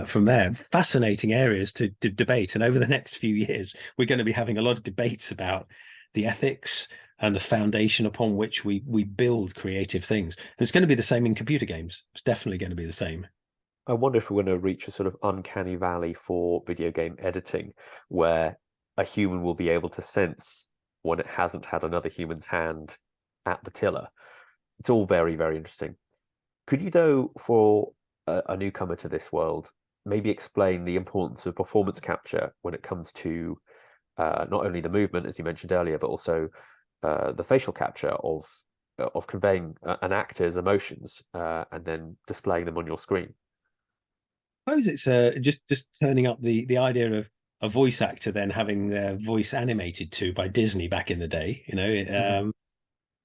from there? Fascinating areas to debate. And over the next few years, we're going to be having a lot of debates about the ethics, and the foundation upon which we build creative things. And it's going to be the same in computer games. It's definitely going to be the same. I wonder if we're going to reach a sort of uncanny valley for video game editing where a human will be able to sense when it hasn't had another human's hand at the tiller. It's all very, very interesting. Could you, though, for a newcomer to this world, maybe explain the importance of performance capture when it comes to not only the movement, as you mentioned earlier, but also the facial capture of conveying an actor's emotions and then displaying them on your screen? I suppose it's just turning up the idea of a voice actor then having their voice animated to by Disney back in the day.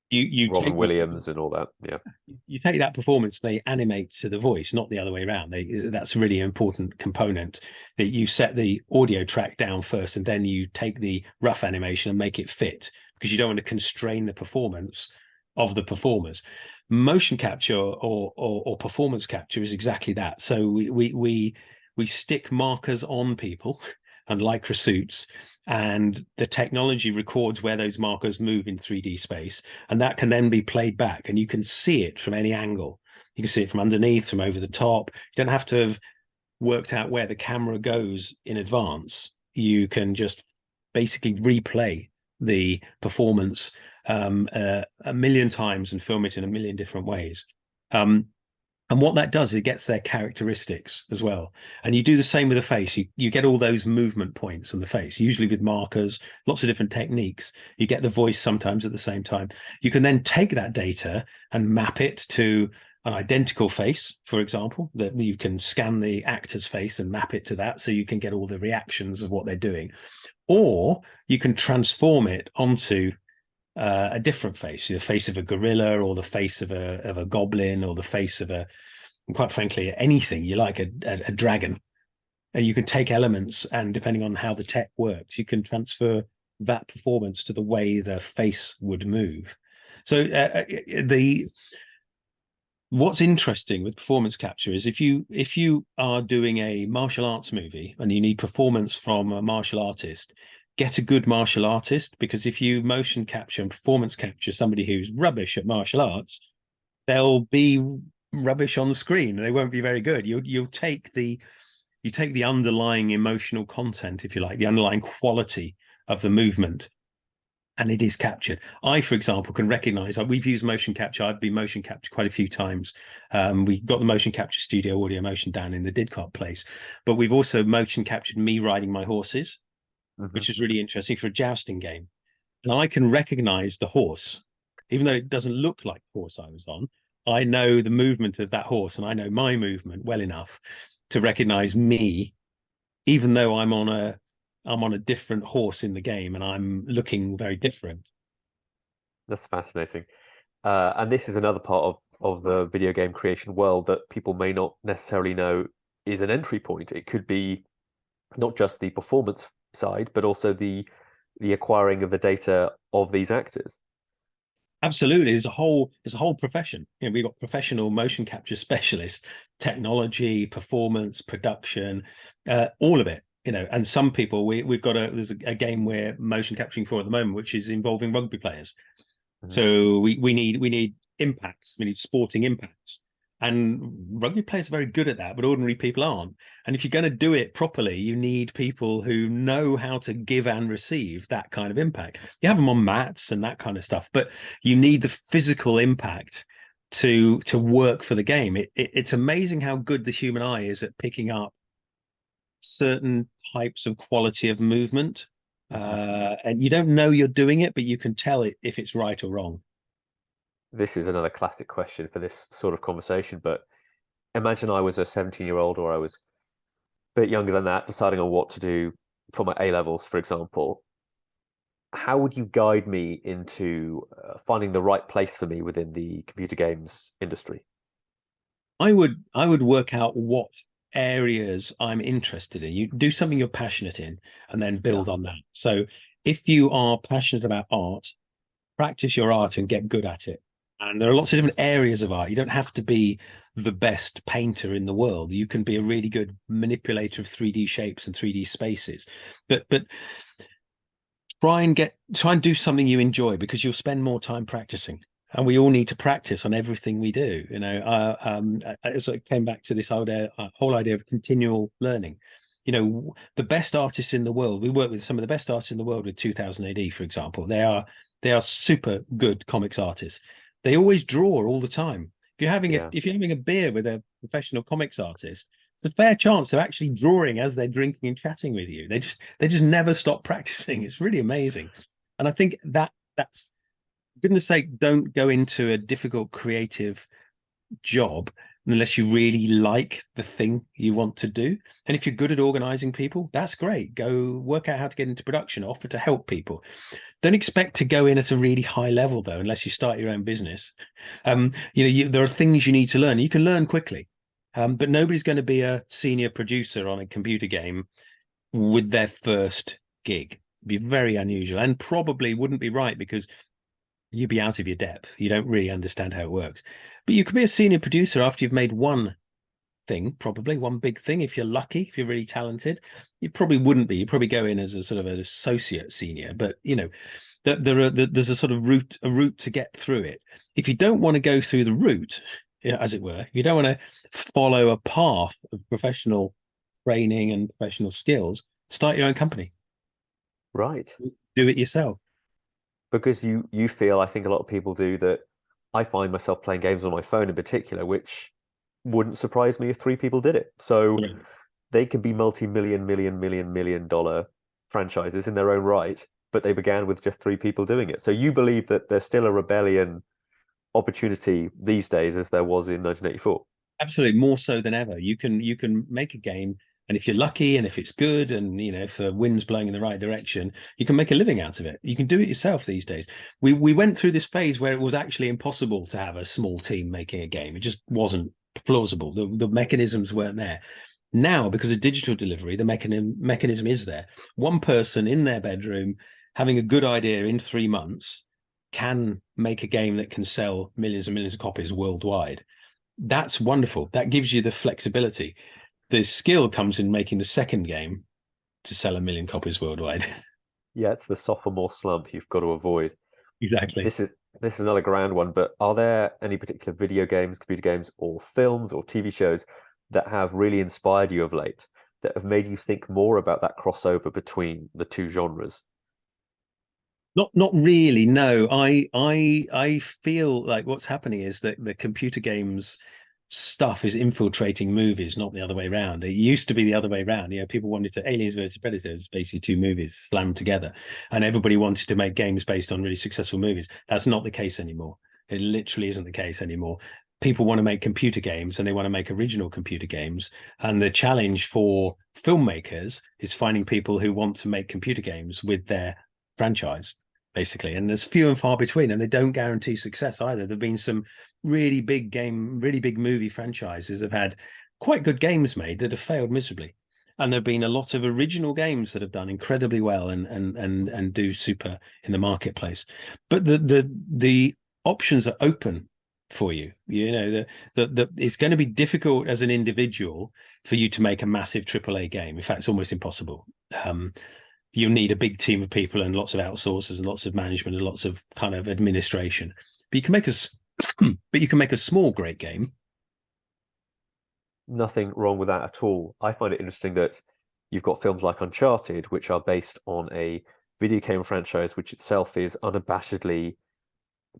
You Robin take the Williams and all that. Yeah. you take that performance, they animate to the voice, not the other way around. That's a really important component, that you set the audio track down first and then you take the rough animation and make it fit, because you don't want to constrain the performance of the performers. Motion capture or performance capture is exactly that. So we stick markers on people and lycra suits, and the technology records where those markers move in 3D space, and that can then be played back, and you can see it from any angle. You can see it from underneath, from over the top. You don't have to have worked out where the camera goes in advance. You can just basically replay the performance a million times and film it in a million different ways. And what that does, it gets their characteristics as well. And you do the same with the face. You get all those movement points on the face, usually with markers, lots of different techniques. You get the voice sometimes at the same time. You can then take that data and map it to an identical face, for example, that you can scan the actor's face and map it to that, so you can get all the reactions of what they're doing. Or you can transform it onto a different face, the face of a gorilla, or the face of a goblin, or the face of quite frankly, anything you like, a dragon. And you can take elements, and depending on how the tech works, you can transfer that performance to the way the face would move. So the what's interesting with performance capture is if you are doing a martial arts movie and you need performance from a martial artist, get a good martial artist, because if you motion capture and performance capture somebody who's rubbish at martial arts, they'll be rubbish on the screen. They won't be very good. You take the underlying emotional content, if you like, the underlying quality of the movement, and it is captured. I, for example, can recognize, we've used motion capture. I've been motion captured quite a few times. We got the motion capture studio Audio Motion down in the Didcot place, but we've also motion captured me riding my horses, which is really interesting for a jousting game. And I can recognize the horse, even though it doesn't look like the horse I was on. I know the movement of that horse, and I know my movement well enough to recognize me, even though I'm on a different horse in the game and I'm looking very different. That's fascinating. And this is another part of the video game creation world that people may not necessarily know is an entry point. It could be not just the performance side, but also the acquiring of the data of these actors. Absolutely, there's a whole profession. We've got professional motion capture specialists, technology, performance, production, all of it. And some people we've got there's a game we're motion capturing for at the moment, which is involving rugby players. So we need impacts, we need sporting impacts. And rugby players are very good at that, but ordinary people aren't. And if you're going to do it properly, you need people who know how to give and receive that kind of impact. You have them on mats and that kind of stuff, but you need the physical impact to work for the game. It's amazing how good the human eye is at picking up certain types of quality of movement. And you don't know you're doing it, but you can tell it if it's right or wrong. This is another classic question for this sort of conversation, but imagine I was a 17-year-old, or I was a bit younger than that, deciding on what to do for my A levels, for example. How would you guide me into finding the right place for me within the computer games industry? I would work out what areas I'm interested in. You do something you're passionate in and then build on that. So if you are passionate about art, practice your art and get good at it. And there are lots of different areas of art. You don't have to be the best painter in the world. You can be a really good manipulator of 3D shapes and 3D spaces. But try and do something you enjoy, because you'll spend more time practicing. And we all need to practice on everything we do. So it came back to this whole idea of continual learning. The best artists in the world, we work with some of the best artists in the world with 2000 AD, for example. They are super good comics artists. They always draw all the time. Yeah. If you're having a beer with a professional comics artist, it's a fair chance they're actually drawing as they're drinking and chatting with you. They just never stop practicing. It's really amazing. And I think that's, goodness sake, don't go into a difficult creative job unless you really like the thing you want to do. And if you're good at organizing people, that's great. Go work out how to get into production, offer to help people. Don't expect to go in at a really high level, though, unless you start your own business. There are things you need to learn. You can learn quickly, but nobody's going to be a senior producer on a computer game with their first gig. It'd be very unusual, and probably wouldn't be right, because you'd be out of your depth. You don't really understand how it works. But you could be a senior producer after you've made one thing, probably one big thing. If you're lucky, if you're really talented, you probably wouldn't be. You probably go in as a sort of an associate senior. But there's a sort of route to get through it. If you don't want to go through the route, as it were, you don't want to follow a path of professional training and professional skills, start your own company. Right. Do it yourself. Because you feel, I think a lot of people do, that I find myself playing games on my phone in particular, which wouldn't surprise me if three people did it. So Yeah. they could be million dollar franchises in their own right, but they began with just three people doing it. So you believe that there's still a rebellion opportunity these days as there was in 1984? Absolutely, more so than ever. You can make a game, and if you're lucky, and if it's good, and if the wind's blowing in the right direction, you can make a living out of it. You can do it yourself these days. We went through this phase where it was actually impossible to have a small team making a game. It just wasn't plausible. The mechanisms weren't there. Now, because of digital delivery, the mechanism is there. One person in their bedroom having a good idea in 3 months can make a game that can sell millions and millions of copies worldwide. That's wonderful. That gives you the flexibility. The skill comes in making the second game to sell 1 million copies worldwide. Yeah, it's the sophomore slump you've got to avoid. Exactly. This is another grand one, but are there any particular video games, computer games, or films or TV shows that have really inspired you of late, that have made you think more about that crossover between the two genres? Not really. No, I feel like what's happening is that the computer games stuff is infiltrating movies, not the other way around. It used to be the other way around. People wanted to Aliens versus Predators, basically two movies slammed together, and everybody wanted to make games based on really successful movies. That's not the case anymore. It literally isn't the case anymore. People want to make computer games, and they want to make original computer games. And the challenge for filmmakers is finding people who want to make computer games with their franchise, basically. And there's few and far between, and they don't guarantee success either. There've been some really big movie franchises have had quite good games made that have failed miserably. And there've been a lot of original games that have done incredibly well and do super in the marketplace. But the options are open for you. It's going to be difficult as an individual for you to make a massive AAA game. In fact, it's almost impossible. You need a big team of people and lots of outsourcers and lots of management and lots of kind of administration. But you can make a small great game. Nothing wrong with that at all. I find it interesting that you've got films like Uncharted, which are based on a video game franchise, which itself is unabashedly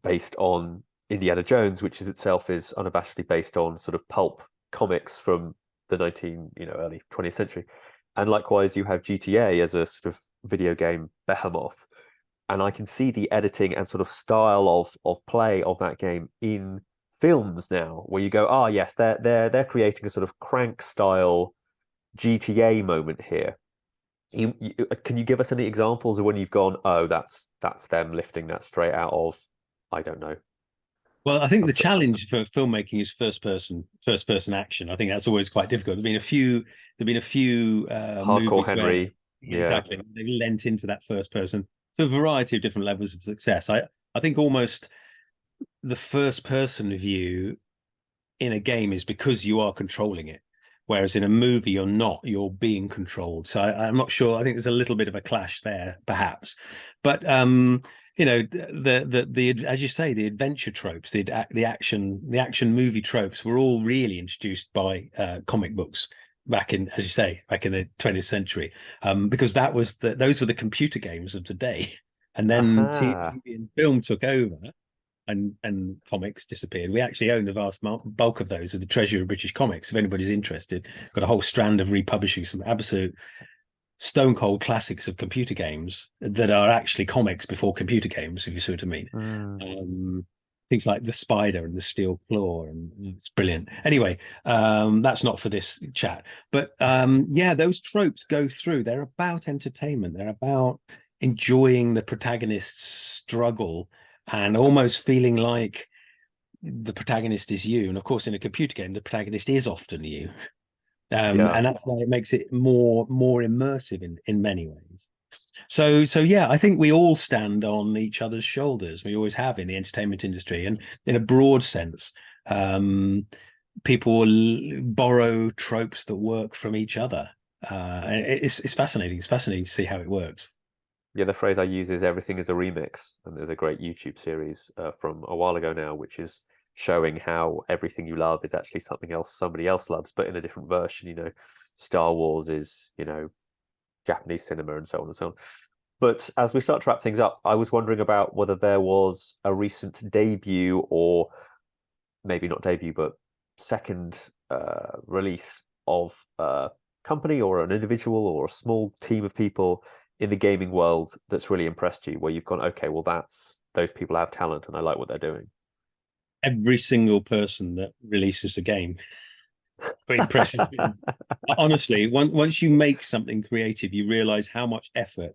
based on Indiana Jones, which is itself is unabashedly based on sort of pulp comics from the early 20th century. And likewise, you have GTA as a sort of video game behemoth. And I can see the editing and sort of style of play of that game in films now, where you go, oh yes, they're creating a sort of Crank style GTA moment here. Can you give us any examples of when you've gone, oh, that's them lifting that straight out of, I don't know. Well, I think the challenge for filmmaking is first person action. I think that's always quite difficult. There've been a few Hardcore movies where Henry, yeah. exactly they've lent into that first person. So a variety of different levels of success. I think almost the first person view in a game is because you are controlling it. whereas in a movie you're not, you're being controlled. So I'm not sure. I think there's a little bit of a clash there, perhaps. But the as you say, the adventure tropes, the action movie tropes were all really introduced by comic books back in, as you say, back in the 20th century, because those were the computer games of the day. And then Aha. TV and film took over, and comics disappeared. We actually own the vast bulk of those, of the treasury of British comics. If anybody's interested, got a whole strand of republishing some absolute stone cold classics of computer games that are actually comics before computer games, if you see what I mean. Mm. Things like the spider and the steel claw, and it's brilliant. Anyway, that's not for this chat, but yeah, those tropes go through. They're about entertainment. They're about enjoying the protagonist's struggle and almost feeling like the protagonist is you. And of course, in a computer game, the protagonist is often you. Yeah. And that's why it makes it more immersive in many ways. So yeah, I think we all stand on each other's shoulders. We always have in the entertainment industry, and in a broad sense, people will borrow tropes that work from each other. It's fascinating. It's fascinating to see how it works. Yeah, the phrase I use is everything is a remix. And there's a great YouTube series from a while ago now, which is showing how everything you love is actually something else somebody else loves, but in a different version. Star Wars is, Japanese cinema and so on and so on. But as we start to wrap things up, I was wondering about whether there was a recent debut, or maybe not debut, but second release of a company or an individual or a small team of people in the gaming world that's really impressed you, where you've gone, okay, well, those people have talent and I like what they're doing. Every single person that releases a game impresses me. Honestly, once you make something creative, you realize how much effort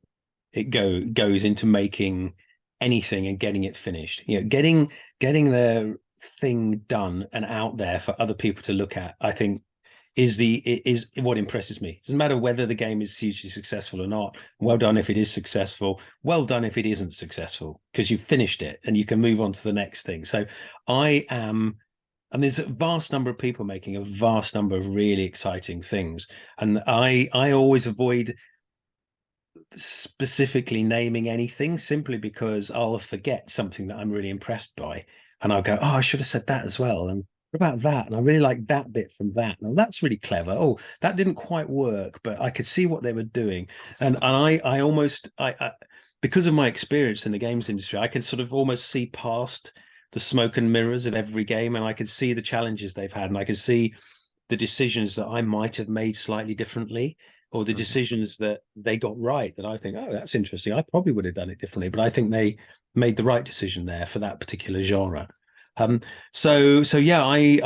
goes into making anything and getting it finished. Getting the thing done and out there for other people to look at, I think is what impresses me. It doesn't matter whether the game is hugely successful or not. Well done if it is successful. Well done if it isn't successful, because you've finished it and you can move on to the next thing. So I am, and there's a vast number of people making a vast number of really exciting things, and I always avoid specifically naming anything, simply because I'll forget something that I'm really impressed by, and I'll go, oh, I should have said that as well, and what about that, and I really like that bit from that. Now that's really clever. Oh, that didn't quite work, but I could see what they were doing. And I almost because of my experience in the games industry, I can sort of almost see past the smoke and mirrors of every game, and I can see the challenges they've had, and I can see the decisions that I might have made slightly differently, or the Mhm. decisions that they got right that I think, oh, that's interesting. I probably would have done it differently, but I think they made the right decision there for that particular genre. So yeah, I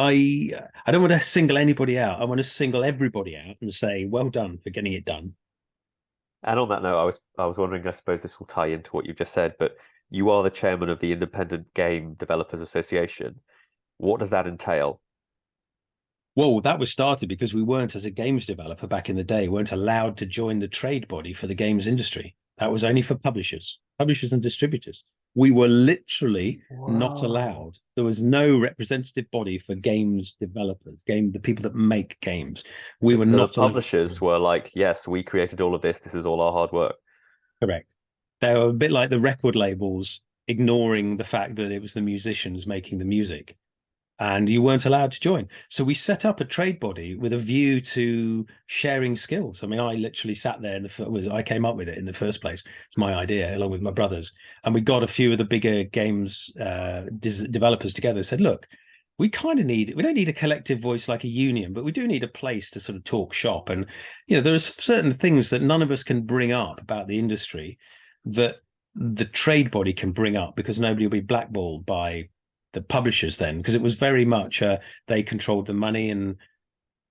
don't want to single anybody out. I want to single everybody out and say, well done for getting it done. And on that note, I was wondering, I suppose this will tie into what you've just said, but you are the chairman of the Independent Game Developers Association. What does that entail? Well, that was started because we weren't, as a games developer back in the day, weren't allowed to join the trade body for the games industry. That was only for publishers and distributors. We were literally not Whoa. allowed. There was no representative body for games developers, the people that make games. We were The not allowed to publishers join. were like, yes, we created all of this. This is all our hard work. Correct. They were a bit like the record labels ignoring the fact that it was the musicians making the music, and you weren't allowed to join. So we set up a trade body with a view to sharing skills. I mean, I literally sat there I came up with it in the first place. It's my idea, along with my brothers, and we got a few of the bigger games developers together. Said, look, we don't need a collective voice like a union, but we do need a place to sort of talk shop. And there are certain things that none of us can bring up about the industry that the trade body can bring up, because nobody will be blackballed by the publishers then, because it was very much they controlled the money and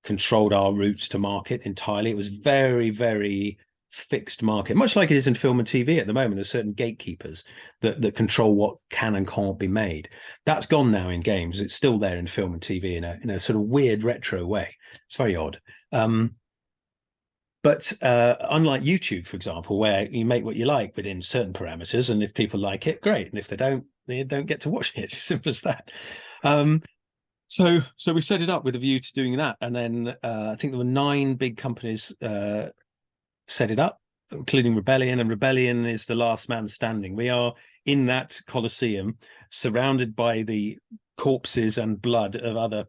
controlled our routes to market entirely. It was very, very fixed market, much like it is in film and TV at the moment. There's certain gatekeepers that control what can and can't be made. That's gone now in games. It's still there in film and TV in a sort of weird retro way. It's very odd. But unlike YouTube, for example, where you make what you like within certain parameters, and if people like it, great, and if they don't get to watch it. Simple as that. Um, So we set it up with a view to doing that, and then I think there were 9 big companies set it up, including Rebellion, and Rebellion is the last man standing. We are in that Colosseum, surrounded by the corpses and blood of other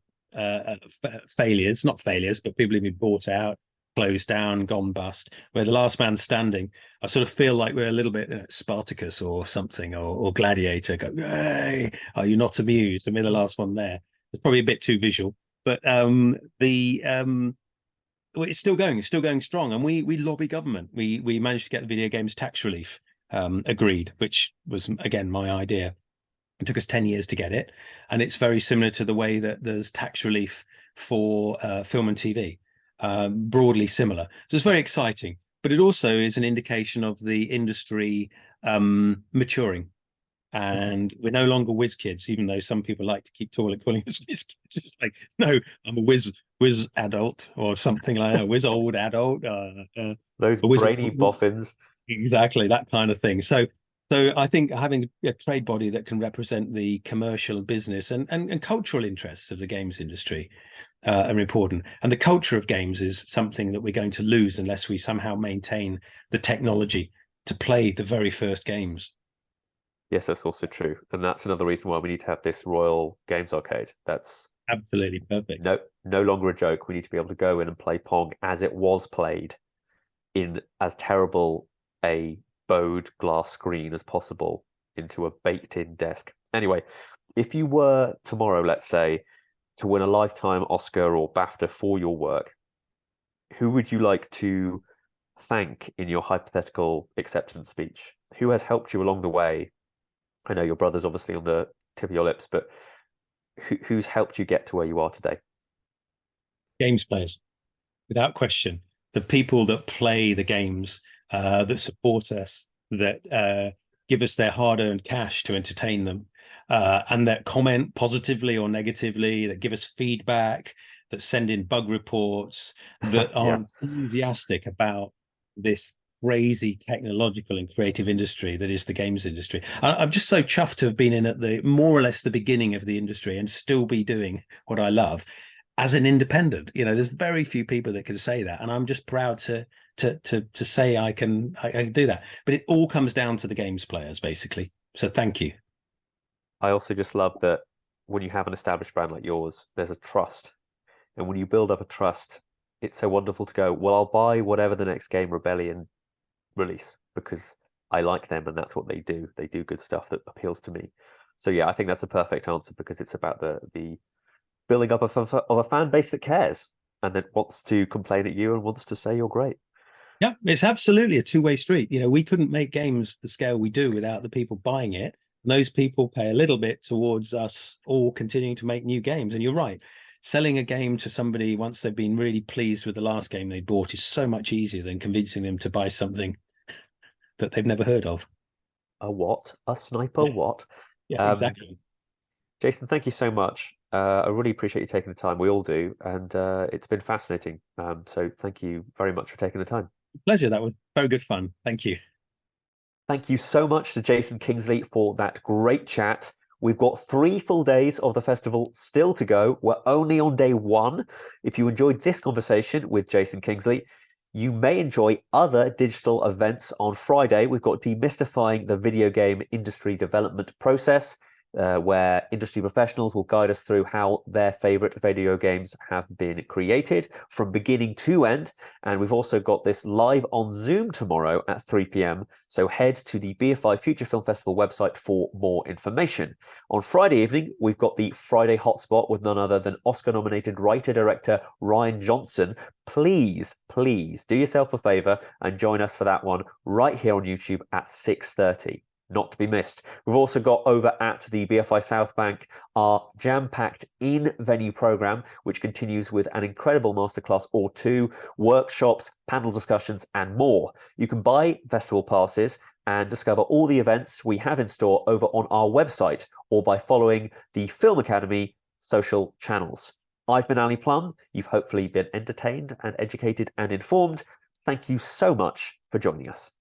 failures, not failures, but people who've been bought out, closed down, gone bust. We're the last man standing. I sort of feel like we're a little bit Spartacus or something, or Gladiator. Go, hey, are you not amused? And we're the last one there. It's probably a bit too visual, but it's still going strong, and we lobby government. We managed to get the video games tax relief agreed, which was again my idea. It took us 10 years to get it, and it's very similar to the way that there's tax relief for film and TV, broadly similar. So it's very exciting, but it also is an indication of the industry maturing. And we're no longer whiz kids, even though some people like to keep calling us whiz kids. It's like, no, I'm a whiz adult or something like that, whiz old adult, Those a whiz brainy boffins. exactly that kind of thing. So I think having a trade body that can represent the commercial business and cultural interests of the games industry are important. And the culture of games is something that we're going to lose unless we somehow maintain the technology to play the very first games. Yes, that's also true. And that's another reason why we need to have this Royal Games Arcade. That's Absolutely perfect. no longer a joke. We need to be able to go in and play Pong as it was played in as terrible a bowed glass screen as possible into a baked-in desk. Anyway, if you were tomorrow, let's say, to win a lifetime Oscar or BAFTA for your work, who would you like to thank in your hypothetical acceptance speech? Who has helped you along the way? I know your brother's obviously on the tip of your lips, but who's helped you get to where you are today? Games players, without question. The people that play the games, that support us, that give us their hard-earned cash to entertain them, and that comment positively or negatively, that give us feedback, that send in bug reports, that are Yeah. enthusiastic about this crazy technological and creative industry that is the games industry. I'm just so chuffed to have been in at the more or less the beginning of the industry and still be doing what I love as an independent. There's very few people that can say that, and I'm just proud to say I can do that. But it all comes down to the games players, basically. So thank you. I also just love that when you have an established brand like yours, there's a trust. And when you build up a trust, it's so wonderful to go, well, I'll buy whatever the next game Rebellion release because I like them and that's what they do. They do good stuff that appeals to me. So yeah, I think that's a perfect answer because it's about the building up of a fan base that cares and that wants to complain at you and wants to say you're great. Yeah, it's absolutely a two-way street. We couldn't make games the scale we do without the people buying it. And those people pay a little bit towards us all continuing to make new games. And you're right, selling a game to somebody once they've been really pleased with the last game they bought is so much easier than convincing them to buy something that they've never heard of. A what? A sniper what? Yeah, Um, exactly. Jason, thank you so much. I really appreciate you taking the time. We all do, and it's been fascinating. So thank you very much for taking the time. Pleasure. That was very good fun. Thank you. Thank you so much to Jason Kingsley for that great chat. We've got 3 full days of the festival still to go. We're only on day 1. If you enjoyed this conversation with Jason Kingsley, you may enjoy other digital events on Friday. We've got Demystifying the Video Game Industry Development Process, where industry professionals will guide us through how their favorite video games have been created from beginning to end. And we've also got this live on Zoom tomorrow at 3 p.m. So head to the BFI Future Film Festival website for more information. On Friday evening, we've got the Friday Hotspot with none other than Oscar-nominated writer-director Rian Johnson. Please do yourself a favor and join us for that one right here on YouTube at 6:30. Not to be missed. We've also got over at the BFI South Bank our jam-packed in-venue program, which continues with an incredible masterclass or 2, workshops, panel discussions, and more. You can buy festival passes and discover all the events we have in store over on our website or by following the Film Academy social channels. I've been Ali Plumb. You've hopefully been entertained and educated and informed. Thank you so much for joining us.